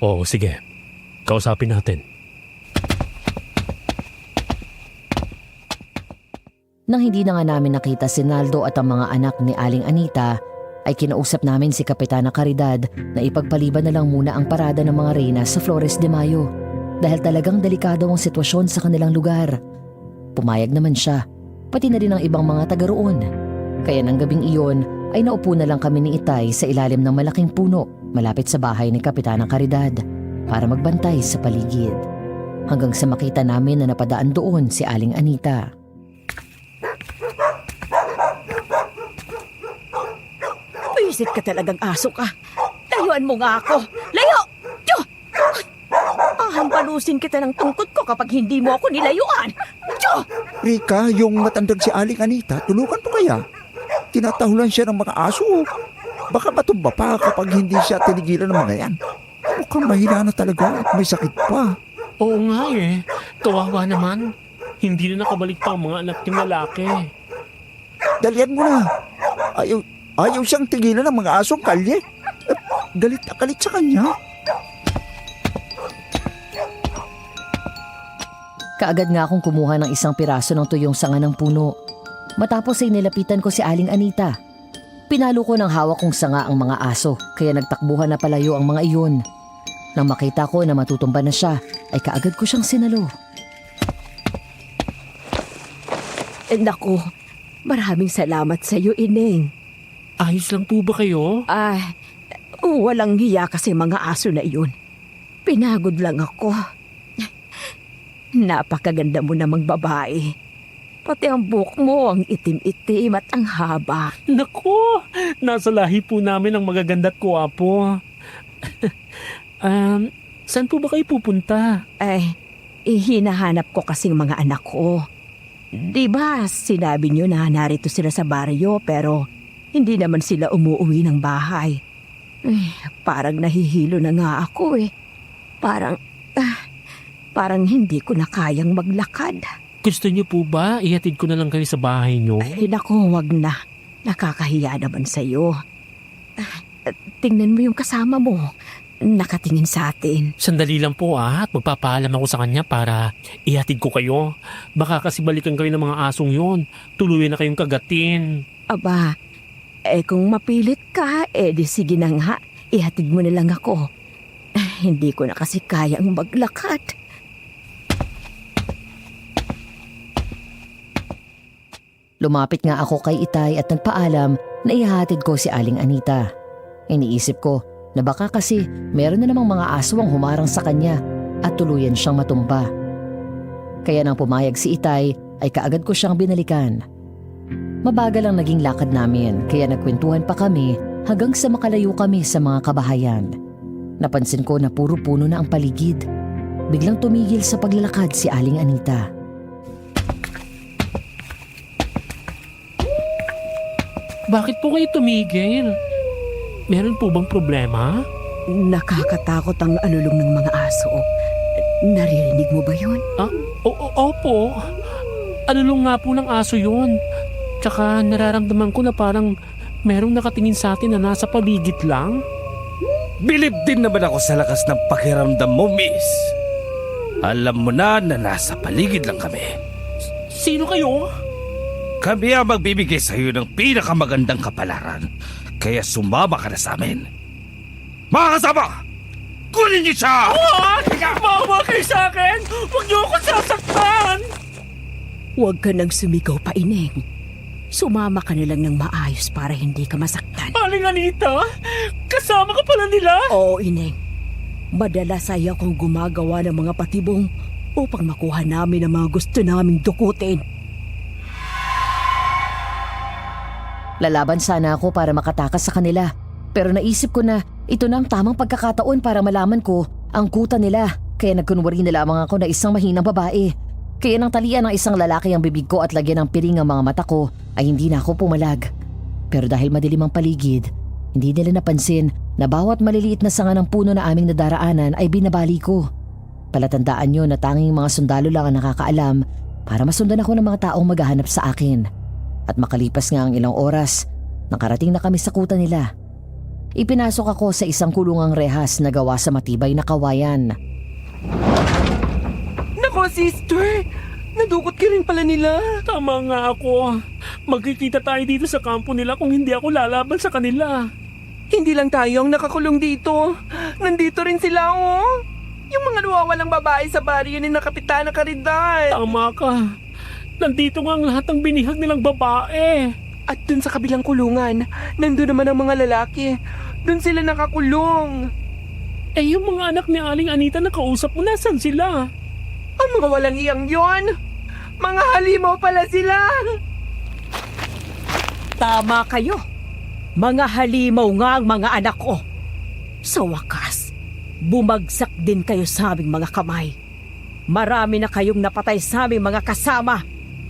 Oo, sige. Kausapin natin. Nang hindi na nga namin nakita si Naldo at ang mga anak ni Aling Anita, ay kinausap namin si Kapitana Caridad na ipagpaliban na lang muna ang parada ng mga reyna sa Flores de Mayo dahil talagang delikado ang sitwasyon sa kanilang lugar. Pumayag naman siya, pati na rin ang ibang mga taga roon. Kaya nang gabing iyon ay naupo na lang kami ni Itay sa ilalim ng malaking puno malapit sa bahay ni Kapitana Caridad para magbantay sa paligid. Hanggang sa makita namin na napadaan doon si Aling Anita. Wisit ka talagang aso ka. Layuan mo nga ako. Layo! Diyo! Ahampalusin kita ng tungkod ko kapag hindi mo ako nilayuan. Diyo! Rika, yung matandang si Aling Anita, tulungan mo kaya? Tinatahulan siya ng mga aso. Baka matumba pa kapag hindi siya tinigilan ng mga yan. Mukhang mahina na talaga at may sakit pa. Oo nga eh. Kawawa naman. Hindi na nakabalik pa ang mga anak ng lalaki. Dalian mo na. Ayaw siyang tigilan ng mga asong kalye. Galit na galit sa kanya. Kaagad nga akong kumuha ng isang piraso ng tuyong sanga ng puno. Matapos ay nilapitan ko si Aling Anita. Pinalo ko ng hawak kong sanga ang mga aso, kaya nagtakbuhan na palayo ang mga iyon. Nang makita ko na matutumba na siya, ay kaagad ko siyang sinalo. Naku, maraming salamat sa iyo, Ineng. Ayos lang po ba kayo? Ay, walang hiya kasi mga aso na iyon. Pinagod lang ako. Napakaganda mo namang babae. Pati ang buhok mo, ang itim-itim at ang haba. Naku, nasa lahi po namin ang magaganda at kuwapo. Saan po ba kayo pupunta? Ay, hinahanap ko kasing mga anak ko. Diba, sinabi niyo na narito sila sa baryo pero hindi naman sila umuwi ng bahay. Ay, parang nahihilo na nga ako eh. Parang hindi ko na kayang maglakad. Gusto niyo po ba ihatid ko na lang kayo sa bahay niyo? Ay, naku, wag na. Nakakahiya naman sa'yo. Tingnan mo yung kasama mo. Nakatingin sa atin. Sandali lang po at magpapaalam ako sa kanya para ihatid ko kayo. Baka kasi balikan kayo ng mga asong yon. Tuluyan na kayong kagatin. Aba, kung mapilit ka, di sige na nga. Ihatid mo na lang ako. Hindi ko na kasi kayang maglakad. Lumapit nga ako kay Itay at nagpaalam na ihatid ko si Aling Anita. Iniisip ko na baka kasi meron na namang mga aso ang humarang sa kanya at tuluyan siyang matumba. Kaya nang pumayag si Itay ay kaagad ko siyang binalikan. Mabagal ang naging lakad namin kaya nagkwentuhan pa kami hanggang sa makalayo kami sa mga kabahayan. Napansin ko na puro puno na ang paligid. Biglang tumigil sa paglalakad si Aling Anita. Bakit po kayo tumigil? Meron po bang problema? Nakakatakot ang alulong ng mga aso. Naririnig mo ba yun? Opo. Alulong nga po ng aso yun. Tsaka nararamdaman ko na parang merong nakatingin sa atin na nasa paligid lang. Bilib din naman ako sa lakas ng pakiramdam mo, miss. Alam mo na nasa paligid lang kami. Sino kayo? Kami ang magbibigay sa iyo ng pinakamagandang kapalaran. Kaya sumama ka na sa amin. Mga kasama! Kunin niyo siya! Maawa kayo sa akin! Huwag niyo ako sasaktan! Huwag ka nang sumigaw pa, Ineng. Sumama ka na lang ng maayos para hindi ka masaktan. Aling Anita, kasama ka pala nila? Oo, Ineng. Madalas ay akong gumagawa ng mga patibong upang makuha namin ang mga gusto naming dukutin. Lalaban sana ako para makatakas sa kanila. Pero naisip ko na ito na ang tamang pagkakataon para malaman ko ang kuta nila. Kaya nagkunwari na lamang ako na isang mahinang babae. Kaya nang talian ng isang lalaki ang bibig ko at lagyan ng piring ang mga mata ko ay hindi na ako pumalag. Pero dahil madilim ang paligid, hindi nila napansin na bawat maliliit na sanga ng puno na aming nadaraanan ay binabali ko. Palatandaan nyo na tanging mga sundalo lang ang nakakaalam para masundan ako ng mga taong maghahanap sa akin. At makalipas nga ang ilang oras, nakarating na kami sa kuta nila. Ipinasok ako sa isang kulungang rehas na gawa sa matibay na kawayan. Nako, sister! Nadukot ka rin pala nila. Tama nga ako. Magkikita tayo dito sa kampo nila kung hindi ako lalaban sa kanila. Hindi lang tayo ang nakakulong dito. Nandito rin sila, oh. Yung mga nawawalang babae sa baryo ni na Kapitana Caridad. Tama ka. Nandito nga ang lahat ng binihag nilang babae. At dun sa kabilang kulungan, nandun naman ang mga lalaki. Dun sila nakakulong. Eh yung mga anak ni Aling Anita na kausap mo, nasan sila? Ang mga walang iyang yon. Mga halimaw pala sila. Tama kayo. Mga halimaw nga ang mga anak ko. Sa wakas, bumagsak din kayo sa aming mga kamay. Marami na kayong napatay sa aming mga kasama.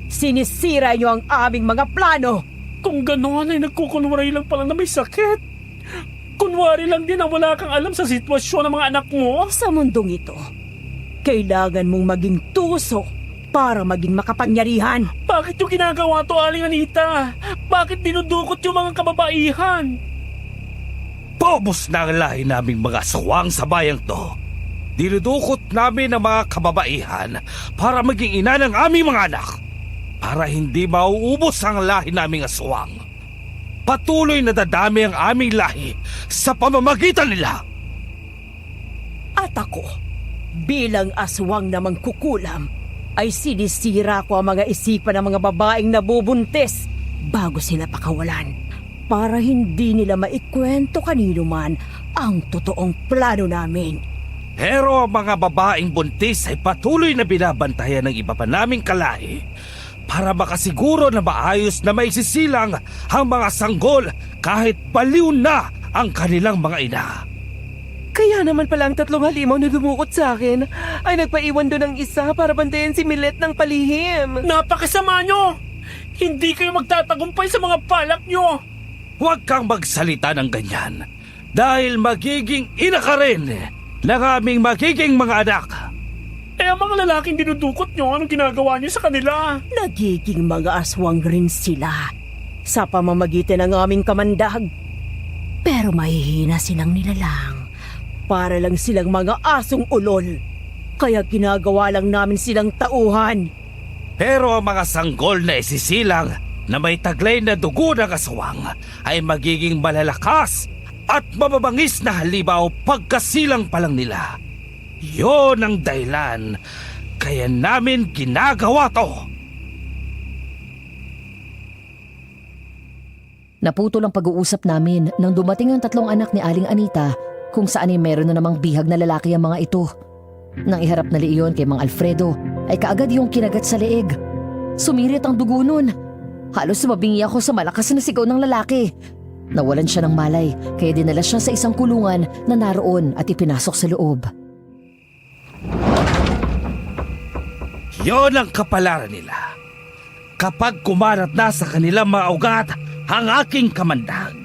Sinisira niyo ang aming mga plano. Kung gano'n ay nagkukunwari lang pala na may sakit. Kunwari lang din na wala kang alam sa sitwasyon ng mga anak mo. Sa mundong ito, kailangan mong maging tuso para maging makapangyarihan. Bakit yung ginagawa to, Aling Anita? Bakit dinudukot yung mga kababaihan? Pobos na ang lahi naming mga aswang sa bayang to. Dinudukot namin ang mga kababaihan para maging ina ng aming mga anak. Para hindi mauubos ang lahi naming aswang. Patuloy na dadami ang aming lahi sa pamamagitan nila. At ako, bilang aswang na mangkukulam, ay sinisira ko ang mga isipan ng mga babaeng nabubuntis bago sila pakawalan para hindi nila maikwento kanino man ang totoong plano namin. Pero ang mga babaeng buntis ay patuloy na binabantayan ng iba pa naming kalahi para makasiguro na maayos na maisisilang ang mga sanggol kahit baliw na ang kanilang mga ina. Kaya naman pala ang 3 halimaw na dumukot sa akin ay nagpaiwan doon ng isa para bantayan si Milet ng palihim. Napakasama nyo! Hindi kayo magtatagumpay sa mga balak nyo! Huwag kang magsalita ng ganyan dahil magiging ina ka rin ng aming magiging mga anak. Eh ang mga lalaking dinudukot nyo, anong ginagawa nyo sa kanila? Nagiging mga aswang rin sila sa pamamagitan ng aming kamandag. Pero mahihina silang nilalang. Para lang silang mga asong ulol. Kaya ginagawa lang namin silang tauhan. Pero ang mga sanggol na isisilang na may taglay na dugo ng aswang ay magiging malalakas at mababangis na halimaw pagkasilang pa lang nila. Yon ang dahilan kaya namin ginagawa to. Naputol ang pag-uusap namin nang dumating ang 3 anak ni Aling Anita kung saan ay meron na namang bihag na lalaki ang mga ito. Nang iharap na iyon kay Mang Alfredo ay kaagad yung kinagat sa leeg. Sumirit ang dugo nun. Halos sumabingi ako sa malakas na sigaw ng lalaki. Nawalan siya ng malay kaya dinala siya sa isang kulungan na naroon at ipinasok sa loob. Yon ang kapalaran nila. Kapag kumarat na sa kanilang mga ugat ang aking kamandag,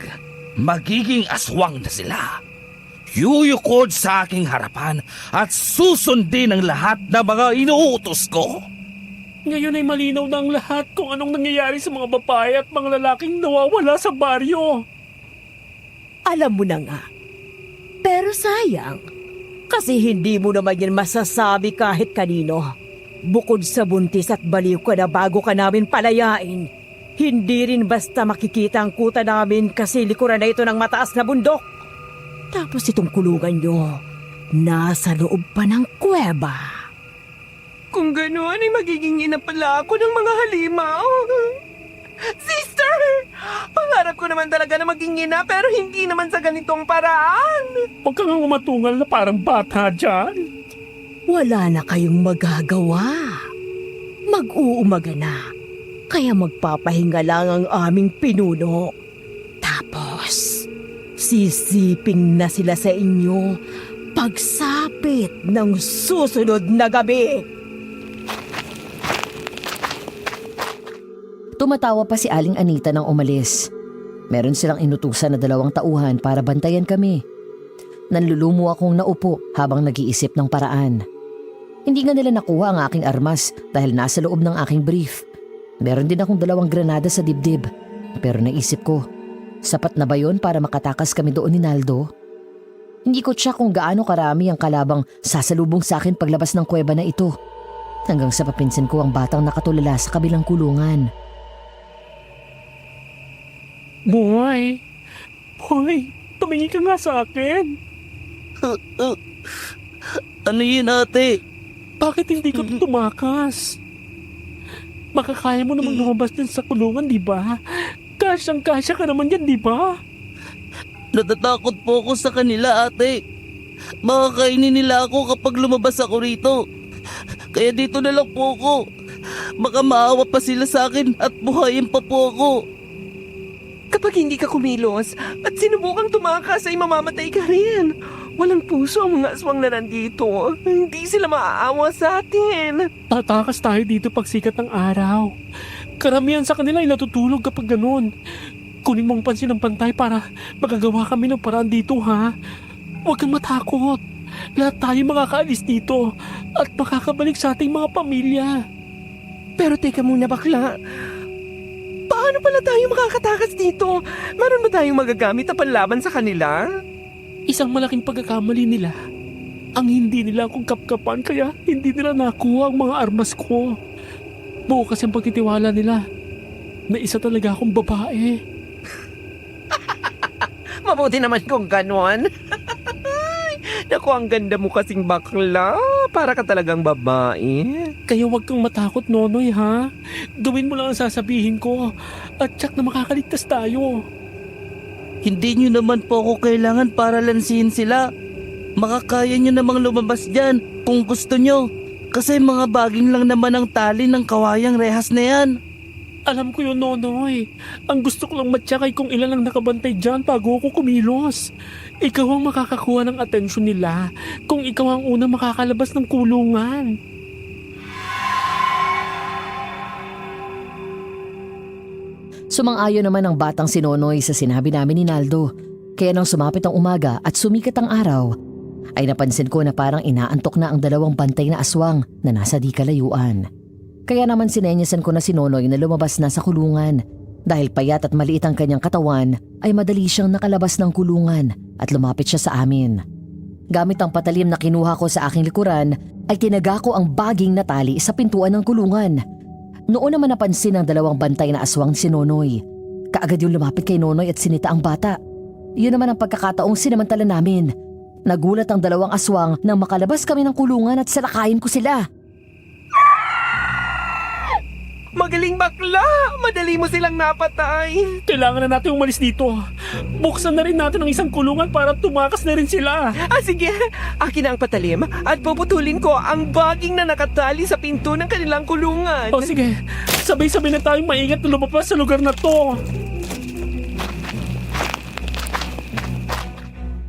magiging aswang na sila. Yuyukod sa aking harapan at susundin ang lahat ng mga inuutos ko. Ngayon ay malinaw na ang lahat kung anong nangyayari sa mga babae at mga lalaking nawawala sa baryo. Alam mo na nga. Pero sayang, kasi hindi mo naman yan masasabi kahit kanino. Bukod sa buntis at baliw ka na bago ka namin palayain, hindi rin basta makikita ang kuta namin kasi likuran na ito ng mataas na bundok. Tapos itong kulungan nyo, nasa loob pa ng kuweba. Kung gano'n ay magiging ina pala ako ng mga halimaw. Sister! Pangarap ko naman talaga na maging ina pero hindi naman sa ganitong paraan. Huwag kang umatungal na parang bata dyan. Wala na kayong magagawa. Mag-uumaga na. Kaya magpapahinga lang ang aming pinuno. Tapos, sisiping na sila sa inyo pagsapit ng susunod na gabi. Tumatawa pa si Aling Anita nang umalis. Meron silang inutusan na 2 tauhan para bantayan kami. Nanlulumo akong naupo habang nag-iisip ng paraan. Hindi nga nila nakuha ang aking armas dahil nasa loob ng aking brief. Meron din akong 2 granada sa dibdib. Pero naisip ko, sapat na ba yun para makatakas kami doon ni Naldo? Hindi ko tiyak kung gaano karami ang kalabang sasalubong sa akin paglabas ng kuweba na ito. Hanggang sa papinsin ko ang batang nakatulala sa kabilang kulungan. Boy, tumingin ka nga sa akin. Ano yun, ate? Bakit hindi ka tumakas? Makakaya mo namang lumabas din sa kulungan, di ba? Kasyang-kasya ka naman yan, di ba? Natatakot po ako sa kanila, ate. Makakainin nila ako kapag lumabas ako rito. Kaya dito na lang po ako. Baka maawa pa sila sa akin at buhayin pa po ako. Kapag hindi ka kumilos at sinubukang tumakas ay mamamatay ka rin. Walang puso ang mga aswang na nandito. Hindi sila maaawa sa atin. Tatakas tayo dito pag sikat ng araw. Karamihan sa kanila ay natutulog kapag ganun. Kunin mong pansin ng pantay para magagawa kami ng paraan dito, ha? Huwag kang matakot. Lahat tayo makakaalis dito at makakabalik sa ating mga pamilya. Pero teka muna, bakla. Paano pala tayo makakatakas dito? Meron ba tayong magagamit na panlaban sa kanila? Isang malaking pagkakamali nila. Ang hindi nila akong kapkapan kaya hindi nila nakuha ang mga armas ko. Buo kasi ang pagtitiwala nila na isa talaga akong babae. Mabuti naman kung ganon. Naku, ang ganda mo kasing bakla. Para ka talagang babae. Kaya huwag kang matakot, Nonoy, ha? Gawin mo lang ang sasabihin ko at tsak na makakaligtas tayo. Hindi nyo naman po ako kailangan para lansihin sila. Makakaya nyo namang lumabas dyan kung gusto nyo. Kasi mga baging lang naman ang tali ng kawayang rehas na yan. Alam ko yun, Nonoy. Ang gusto ko lang matsyakay kung ilan ang nakabantay dyan bago ako kumilos. Ikaw ang makakakuha ng atensyon nila kung ikaw ang unang makakalabas ng kulungan. Sumang-ayon naman ang batang si Nonoy sa sinabi namin ni Naldo. Kaya nang sumapit ang umaga at sumikat ang araw, ay napansin ko na parang inaantok na ang 2 bantay na aswang na nasa di kalayuan. Kaya naman sinenyasan ko na si Nonoy na lumabas na sa kulungan. Dahil payat at maliit ang kanyang katawan, ay madali siyang nakalabas ng kulungan at lumapit siya sa amin. Gamit ang patalim na kinuha ko sa aking likuran, ay tinaga ko ang baging na tali sa pintuan ng kulungan. Noon naman napansin ang 2 bantay na aswang si Nonoy. Kaagad yung lumapit kay Nonoy at sinita ang bata. Yun naman ang pagkakataong sinamantala namin. Nagulat ang 2 aswang nang makalabas kami ng kulungan at salakayin ko sila. Magaling bakla! Madali mo silang napatay. Kailangan na natin umalis dito. Buksan na rin natin ang isang kulungan para tumakas na rin sila. Sige, akin na ang patalim at puputulin ko ang baging na nakatali sa pinto ng kanilang kulungan. O sige, sabay-sabay na tayong maingat na lumabas sa lugar na to.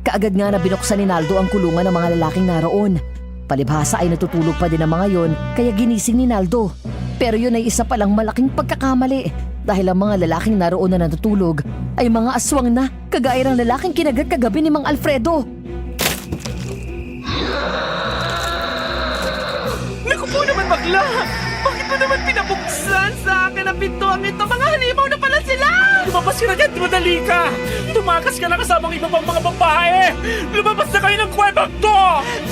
Kaagad nga na binuksan ni Naldo ang kulungan ng mga lalaking naroon. Palibhasa ay natutulog pa din ang mga yon kaya ginising ni Naldo. Pero yun ay isa palang malaking pagkakamali Dahil ang mga lalaking naroon na natutulog ay mga aswang na, kagaya ng lalaking kinagat kagabi ni Mang Alfredo. Naku po naman, bakla! Bakit mo naman pinabuksan sa akin ang pintuang ito? Mga halimaw na pala sila! Lumabas ka na dyan, madali ka! Tumakas ka na kasamang iba pang mga babae! Lumabas na kayo ng kwebang to!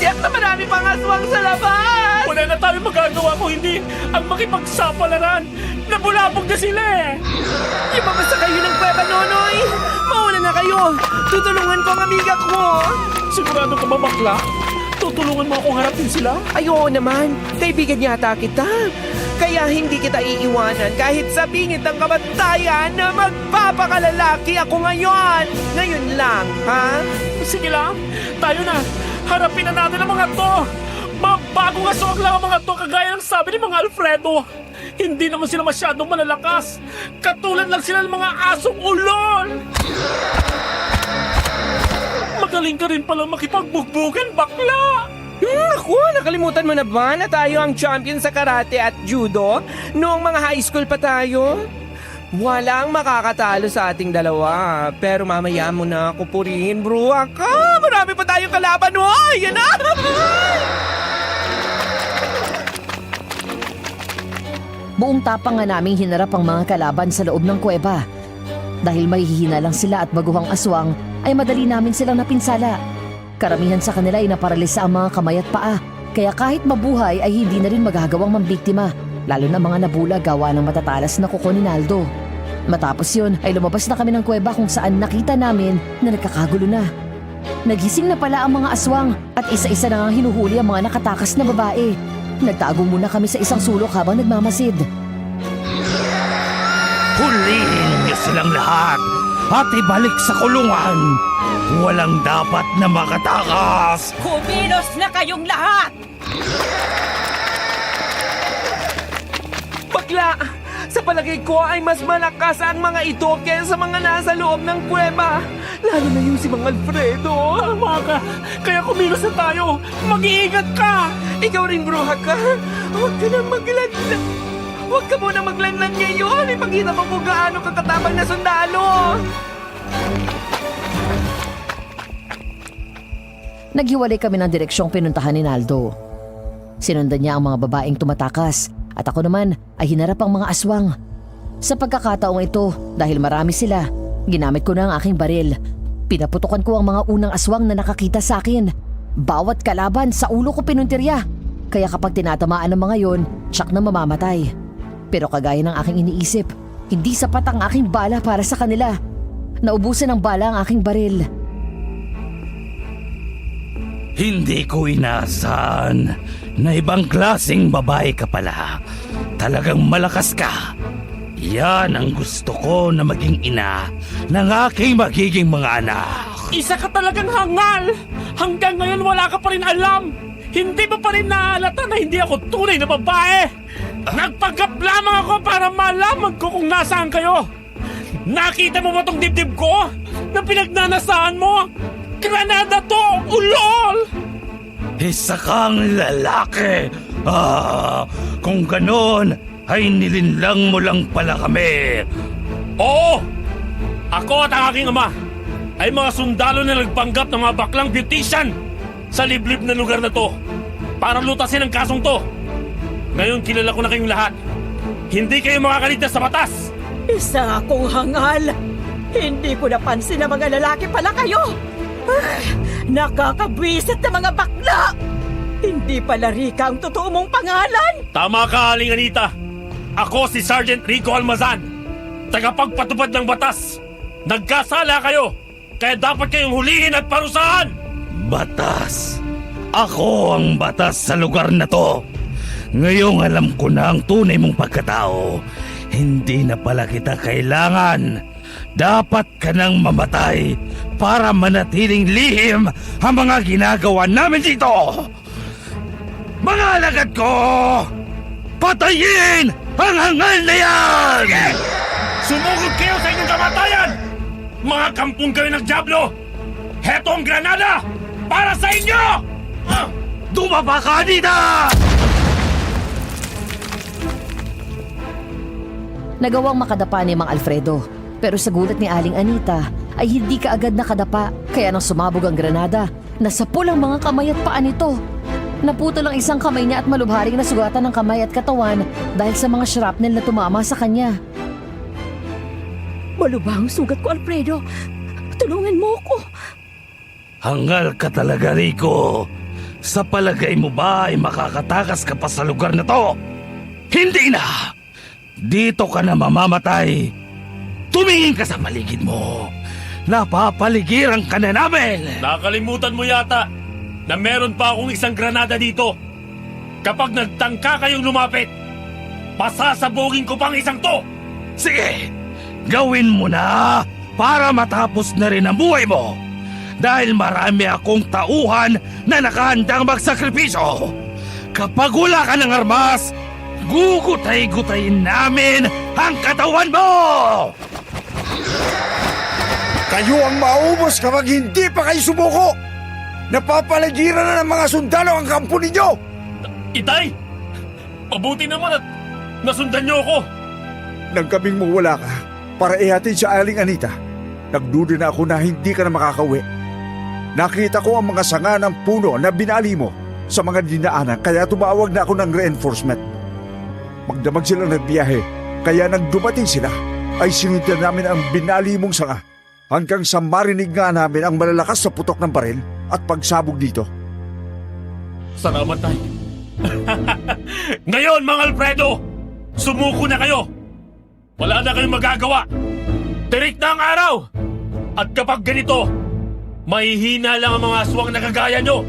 Tiyak na marami pang aswang sa labas! Wala na tayo magagawa kung hindi ang makipagsapalaran. Nabulabog na sila eh! Lumabas na kayo ng kuweba, Nonoy! Mauna na kayo! Tutulungan ko ang amiga ko! Sigurado ka ba, bakla? Tutulungan mo akong harapin sila? Ay, oo naman. Kaibigan yata kita. Kaya hindi kita iiwanan kahit sa bingit ng kamatayan na magpapakalalaki ako ngayon. Ngayon lang, ha? Sige lang, tayo na. Harapin na natin ang mga to. Mga bagong aswang lang ang mga to, kagaya ng sabi ni Mang Alfredo. Hindi naman sila masyadong malalakas. Katulad lang sila ng mga asong ulol. Magaling ka rin palang makipagbugbugan, bakla! Naku, nakalimutan mo na ba na tayo ang champion sa karate at judo noong mga high school pa tayo? Walang makakatalo sa ating dalawa. Pero mamaya mo na ako purihin, bro. Marami pa tayong kalaban. Hoy, yan na! Buong tapang nga naming hinarap ang mga kalaban sa loob ng kuweba. Dahil mahihina lang sila at baguhang aswang, ay madali namin silang napinsala. Karamihan sa kanila ay naparalisa ang mga kamay at paa, kaya kahit mabuhay ay hindi na rin magagawang mambiktima, lalo na mga nabula gawa ng matatalas na kuko ni Naldo. Matapos yun ay lumabas na kami ng kuweba kung saan nakita namin na nagkakagulo na. Nagising na pala ang mga aswang at isa-isa na nga hinuhuli ang mga nakatakas na babae. Nagtago muna kami sa isang sulok habang nagmamasid. Hulihin niyo silang lahat at ibalik sa kulungan. Walang dapat na makatakas. Kumilos na kayong lahat! Bakla! Sa palagay ko ay mas malakas ang mga ito kaysa sa mga nasa loob ng kuweba. Lalo na yung si Mang Alfredo. Tama ka! Kaya kumilos na tayo! Mag-iingat ka! Ikaw rin, bruha ka. Huwag ka nang maglanlan. Huwag ka muna maglanlan ngayon. Ipakita mo kung gaano kakatabang na sundalo. Naghiwalay kami ng direksyong pinuntahan ni Naldo. Sinundan niya ang mga babaeng tumatakas at ako naman ay hinarap ang mga aswang. Sa pagkakataong ito, dahil marami sila, ginamit ko na ang aking baril. Pinaputukan ko ang mga unang aswang na nakakita sa akin. Bawat kalaban sa ulo ko pinuntirya. Kaya kapag tinatamaan ng mga yon, tsak na mamamatay. Pero kagaya ng aking iniisip, hindi sapat ang aking bala para sa kanila. Naubusan ng bala ang aking baril. Hindi ko inaasahan na ibang klaseng babae ka pala. Talagang malakas ka. Yan ang gusto ko na maging ina ng aking magiging mga anak. Isa ka talagang hangal! Hanggang ngayon wala ka pa rin alam! Hindi mo pa rin nahalata na hindi ako tunay na babae! Nagpanggap lamang ako para malaman ko kung nasaan kayo! Nakita mo ba tong dibdib ko? Na pinagnanasaan mo? Granada to! Ulol! Isa kang lalaki. Kung ganon, ay nilinlang mo lang pala kami. Oo! Ako at ang aking ama ay mga sundalo na nagpanggap ng mga baklang beautician sa liblib na lugar na to para lutasin ang kasong to. Ngayon kilala ko na kayong lahat. Hindi kayo makakaligtas sa batas. Isa akong hangal. Hindi ko napansin na mga lalaki pala kayo. Nakakabwisit na mga bakla. Hindi pala Rika ang totoo mong pangalan. Tama ka, Aling Anita. Ako si Sergeant Rico Almazan, tagapagpatupad ng batas. Nagkasala kayo, kaya dapat kayong hulihin at parusahan. Batas. Ako ang batas sa lugar na to. Ngayong alam ko na ang tunay mong pagkatao. Hindi na pala kita kailangan. Dapat ka nang mamatay para manatiling lihim ang mga ginagawa namin dito. Mga alagad ko! Patayin ang hangal na yan! Sumugod kayo sa inyong kamatayan! Mga kampung kayo ng Diablo! Heto ang granada! Para sa inyo! Dumaba ka, Anita! Nagawang makadapa ni Mang Alfredo. Pero sa gulat ni Aling Anita ay hindi kaagad nakadapa. Kaya nang sumabog ang granada, nasapul ang mga kamay at paa nito. Naputol ang isang kamay niya at malubharing nasugatan ng kamay at katawan dahil sa mga shrapnel na tumama sa kanya. Malubhang sugat ko, Alfredo. Tulungan mo ko. Hangal ka talaga, Rico. Sa palagay mo ba ay makakatakas ka pa sa lugar na to? Hindi na! Dito ka na mamamatay. Tumingin ka sa paligid mo. Napapaligiran ka na namin. Nakalimutan mo yata na meron pa akong isang granada dito. Kapag nagtangka kayong lumapit, pasasabugin ko pang isang to. Sige, gawin mo na para matapos na rin ang buhay mo. Dahil marami akong tauhan na nakahandang magsakripisyo. Kapag wala ka ng armas, gugutay-gutayin namin ang katawan mo! Kayo ang maubos kapag hindi pa kayo sumuko! Napapaligiran na ng mga sundalo ang kampo ninyo! Itay! Mabuti naman at nasundan niyo ako. Nang kaming mawala ka, para ihatid sa Aling Anita, nagduda na ako na hindi ka na makakauwi. Nakita ko ang mga sanga ng puno na binali mo sa mga dinaanan kaya tumawag na ako ng reinforcement. Magdamag sila nagbiyahe kaya nang dumating sila ay sinundan namin ang binali mong sanga hanggang sa marinig nga namin ang malalakas sa putok ng baril at pagsabog dito. Salamat, Tay. Ngayon, Mang Alfredo, sumuko na kayo. Wala na kayong magagawa. Tirik na ang araw. At kapag ganito, mahihina lang ang mga aswang na kagaya nyo.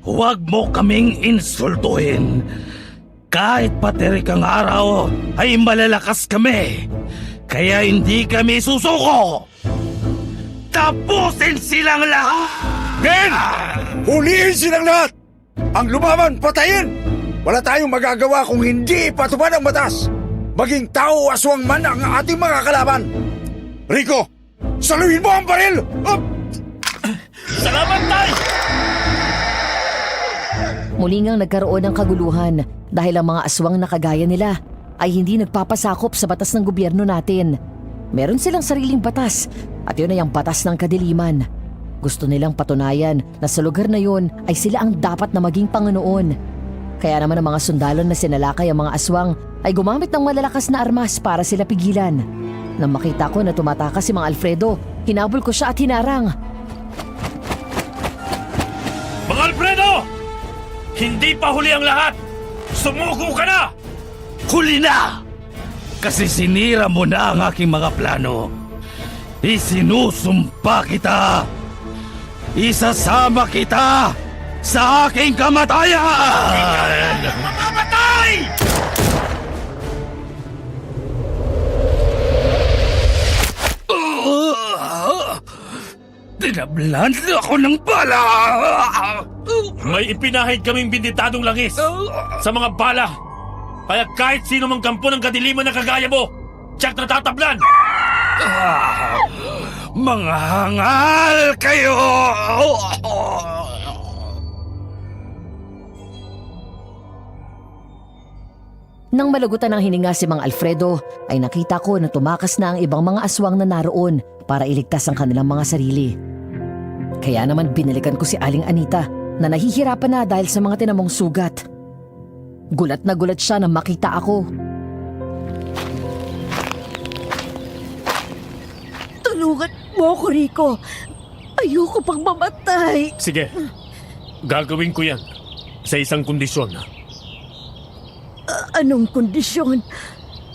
Huwag mo kaming insultuhin. Kahit patirik ang araw, ay malalakas kami. Kaya hindi kami susuko. Tapusin silang lahat! Ben! Huliin silang lahat! Ang lumaban, patayin! Wala tayong magagawa kung hindi ipatupad ang batas. Maging tao o aswang man ang ating mga kalaban. Rico, saluhin mo ang baril! Salamat, Tay! Muli ngang nagkaroon ng kaguluhan dahil ang mga aswang na kagaya nila ay hindi nagpapasakop sa batas ng gobyerno natin. Meron silang sariling batas at yun ay ang batas ng kadiliman. Gusto nilang patunayan na sa lugar na yun ay sila ang dapat na maging Panginoon. Kaya naman ang mga sundalo na sinalakay ang mga aswang ay gumamit ng malalakas na armas para sila pigilan. Nang makita ko na tumatakas si Mang Alfredo, hinabol ko siya at hinarang. Mang Alfredo! Hindi pa huli ang lahat! Sumuko ka na! Huli na! Kasi sinira mo na ang aking mga plano. Isinusumpa kita! Isasama kita sa aking kamatayan! Mamamatay! Dinablan ako ng bala! May ipinahid kaming binditadong langis sa mga bala. Kaya kahit sino mang kampo ng kadiliman na kagaya mo, tiyak na tatablan! Mga hangal kayo! Nang malagutan ng hininga si Mang Alfredo, ay nakita ko na tumakas na ang ibang mga aswang na naroon para iligtas ang kanilang mga sarili. Kaya naman binalikan ko si Aling Anita na nahihirapan na dahil sa mga tinamong sugat. Gulat na gulat siya nang makita ako. Tulungan mo ko, Rico. Ayoko pang mamatay. Sige, gagawin ko yan sa isang kondisyon. Anong kondisyon?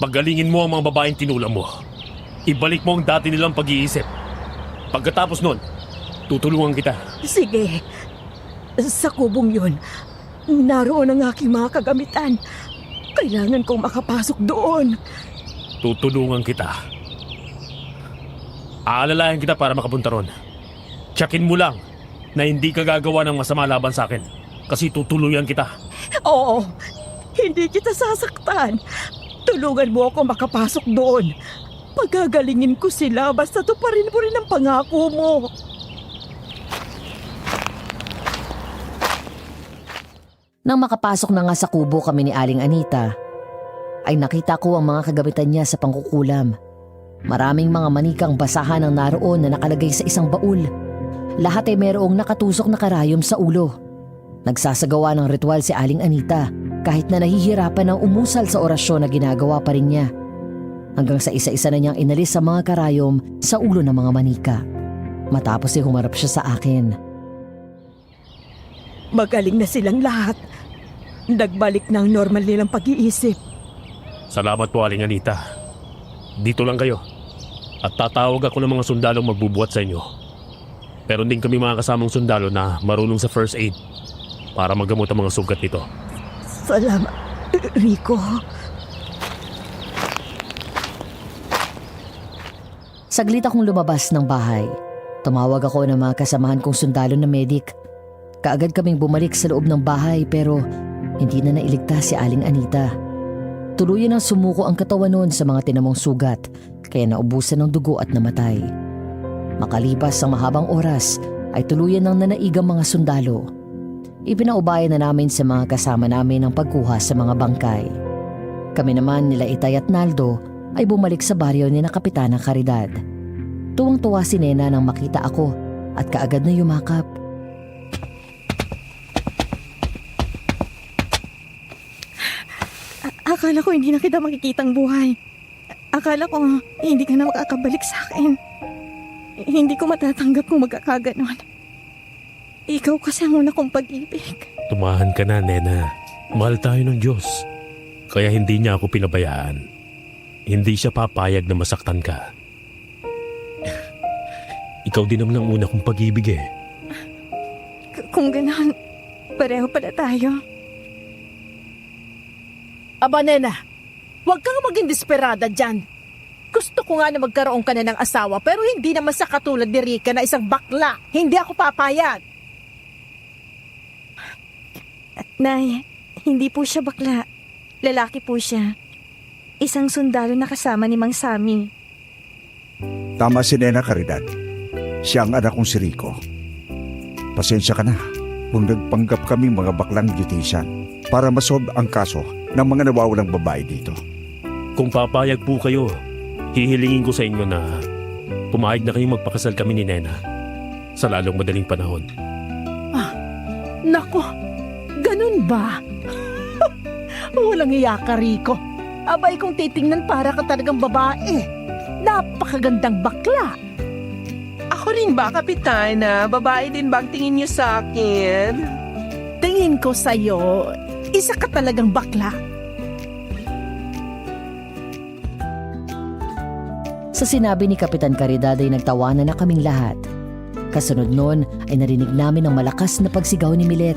Pagalingin mo ang mga babaeng tinula mo. Ibalik mo ang dati nilang pag-iisip. Pagkatapos nun, tutulungan kita. Sige. Sa kubong yun, naroon ang aking mga kagamitan. Kailangan kong makapasok doon. Tutulungan kita. Aalalayan kita para makapunta ron. Tiyakin mo lang na hindi ka gagawa ng masama laban sa akin. Kasi tutuluyan kita. Oo, hindi kita sasaktan. Tulungan mo ako makapasok doon. Pagagalingin ko sila basta tuparin mo rin ang pangako mo. Nang makapasok na nga sa kubo kami ni Aling Anita, ay nakita ko ang mga kagamitan niya sa pangkukulam. Maraming mga manikang basahan ang naroon na nakalagay sa isang baul. Lahat ay mayroong nakatusok na karayom sa ulo. Nagsasagawa ng ritual si Aling Anita kahit na nahihirapan ng umusal sa orasyon na ginagawa pa rin niya. Hanggang sa isa-isa na niyang inalis ang mga karayom sa ulo ng mga manika. Matapos ay humarap siya sa akin. Magaling na silang lahat. Nagbalik na ang normal nilang pag-iisip. Salamat po, Aling Anita. Dito lang kayo. At tatawag ako ng mga sundalong magbubuhat sa inyo. Pero din kami mga kasamang sundalo na marunong sa first aid para magamot ang mga sugat nito. Salamat, Rico. Saglit akong lumabas ng bahay. Tumawag ako ng mga kasamahan kong sundalo na medic. Kaagad kaming bumalik sa loob ng bahay pero hindi na nailigtas si Aling Anita. Tuluyan ang sumuko ang katawan noon sa mga tinamong sugat kaya naubusan ng dugo at namatay. Makalipas ang mahabang oras ay tuluyan ng nanaigang mga sundalo. Ipinaubayan na namin sa mga kasama namin ang pagkuha sa mga bangkay. Kami naman nila Itay at Naldo ay bumalik sa baryo ni na Kapitana Caridad. Tuwang-tuwa si Nena nang makita ako at kaagad na yumakap. Akala ko hindi na kita makikitang buhay. Akala ko hindi ka na makakabalik sa akin. Hindi ko matatanggap kung magkakaganon. Ikaw kasi ang una kong pag-ibig. Tumahan ka na, Nena. Mahal tayo ng Diyos. Kaya hindi niya ako pinabayaan. Hindi siya papayag na masaktan ka. Ikaw din naman ang una kong pag-ibig eh. Kung ganon, pareho pala tayo. Aba, Nena, huwag kang maging desperada dyan. Gusto ko nga na magkaroon ka na ng asawa pero hindi naman sa katulad ni Rica na isang bakla. Hindi ako papayag. Nay, hindi po siya bakla. Lalaki po siya. Isang sundalo na kasama ni Mang Sami. Tama si Nena Caridad. Siya ang anak kong si Rico. Pasensya ka na kung nagpanggap kaming mga baklang beautician para masolve ang kaso ng mga nawawalang babae dito. Kung papayag po kayo, hihilingin ko sa inyo na pumayag na kayong magpakasal kami ni Nena sa lalong madaling panahon. Nako, ganun ba? Walang iya ka, Rico. Abay kung titingnan para ka talagang babae. Napakagandang bakla. Ako rin ba, Kapitana? Babae din ba ang tingin niyo sa akin? Tingin ko sa'yo, isa ka talagang bakla. Sa sinabi ni Kapitan Caridad ay nagtawanan na kaming lahat. Kasunod noon ay narinig namin ang malakas na pagsigaw ni Milet.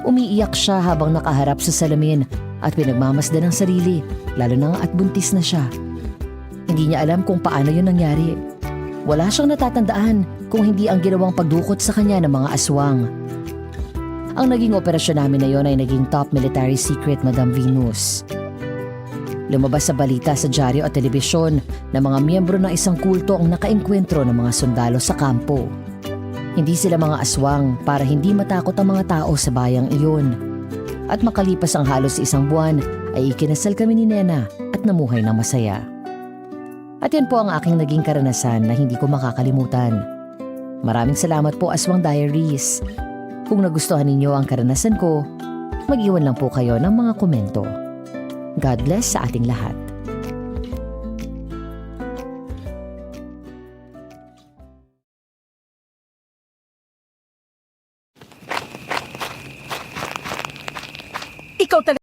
Umiiyak siya habang nakaharap sa salamin at pinagmamasdan ang sarili, lalo na nga at buntis na siya. Hindi niya alam kung paano yun nangyari. Wala siyang natatandaan kung hindi ang ginawang pagdukot sa kanya ng mga aswang. Ang naging operasyon namin na yon ay naging top military secret, Madam Venus. Lumabas sa balita sa dyaryo at telebisyon na mga miyembro ng isang kulto ang nakaengkwentro ng mga sundalo sa kampo. Hindi sila mga aswang para hindi matakot ang mga tao sa bayang iyon. At makalipas ang halos 1 buwan ay ikinasal kami ni Nena at namuhay ng masaya. At yan po ang aking naging karanasan na hindi ko makakalimutan. Maraming salamat po, Aswang Diaries. Kung nagustuhan ninyo ang karanasan ko, mag-iwan lang po kayo ng mga komento. God bless sa ating lahat. Ikaw talaga.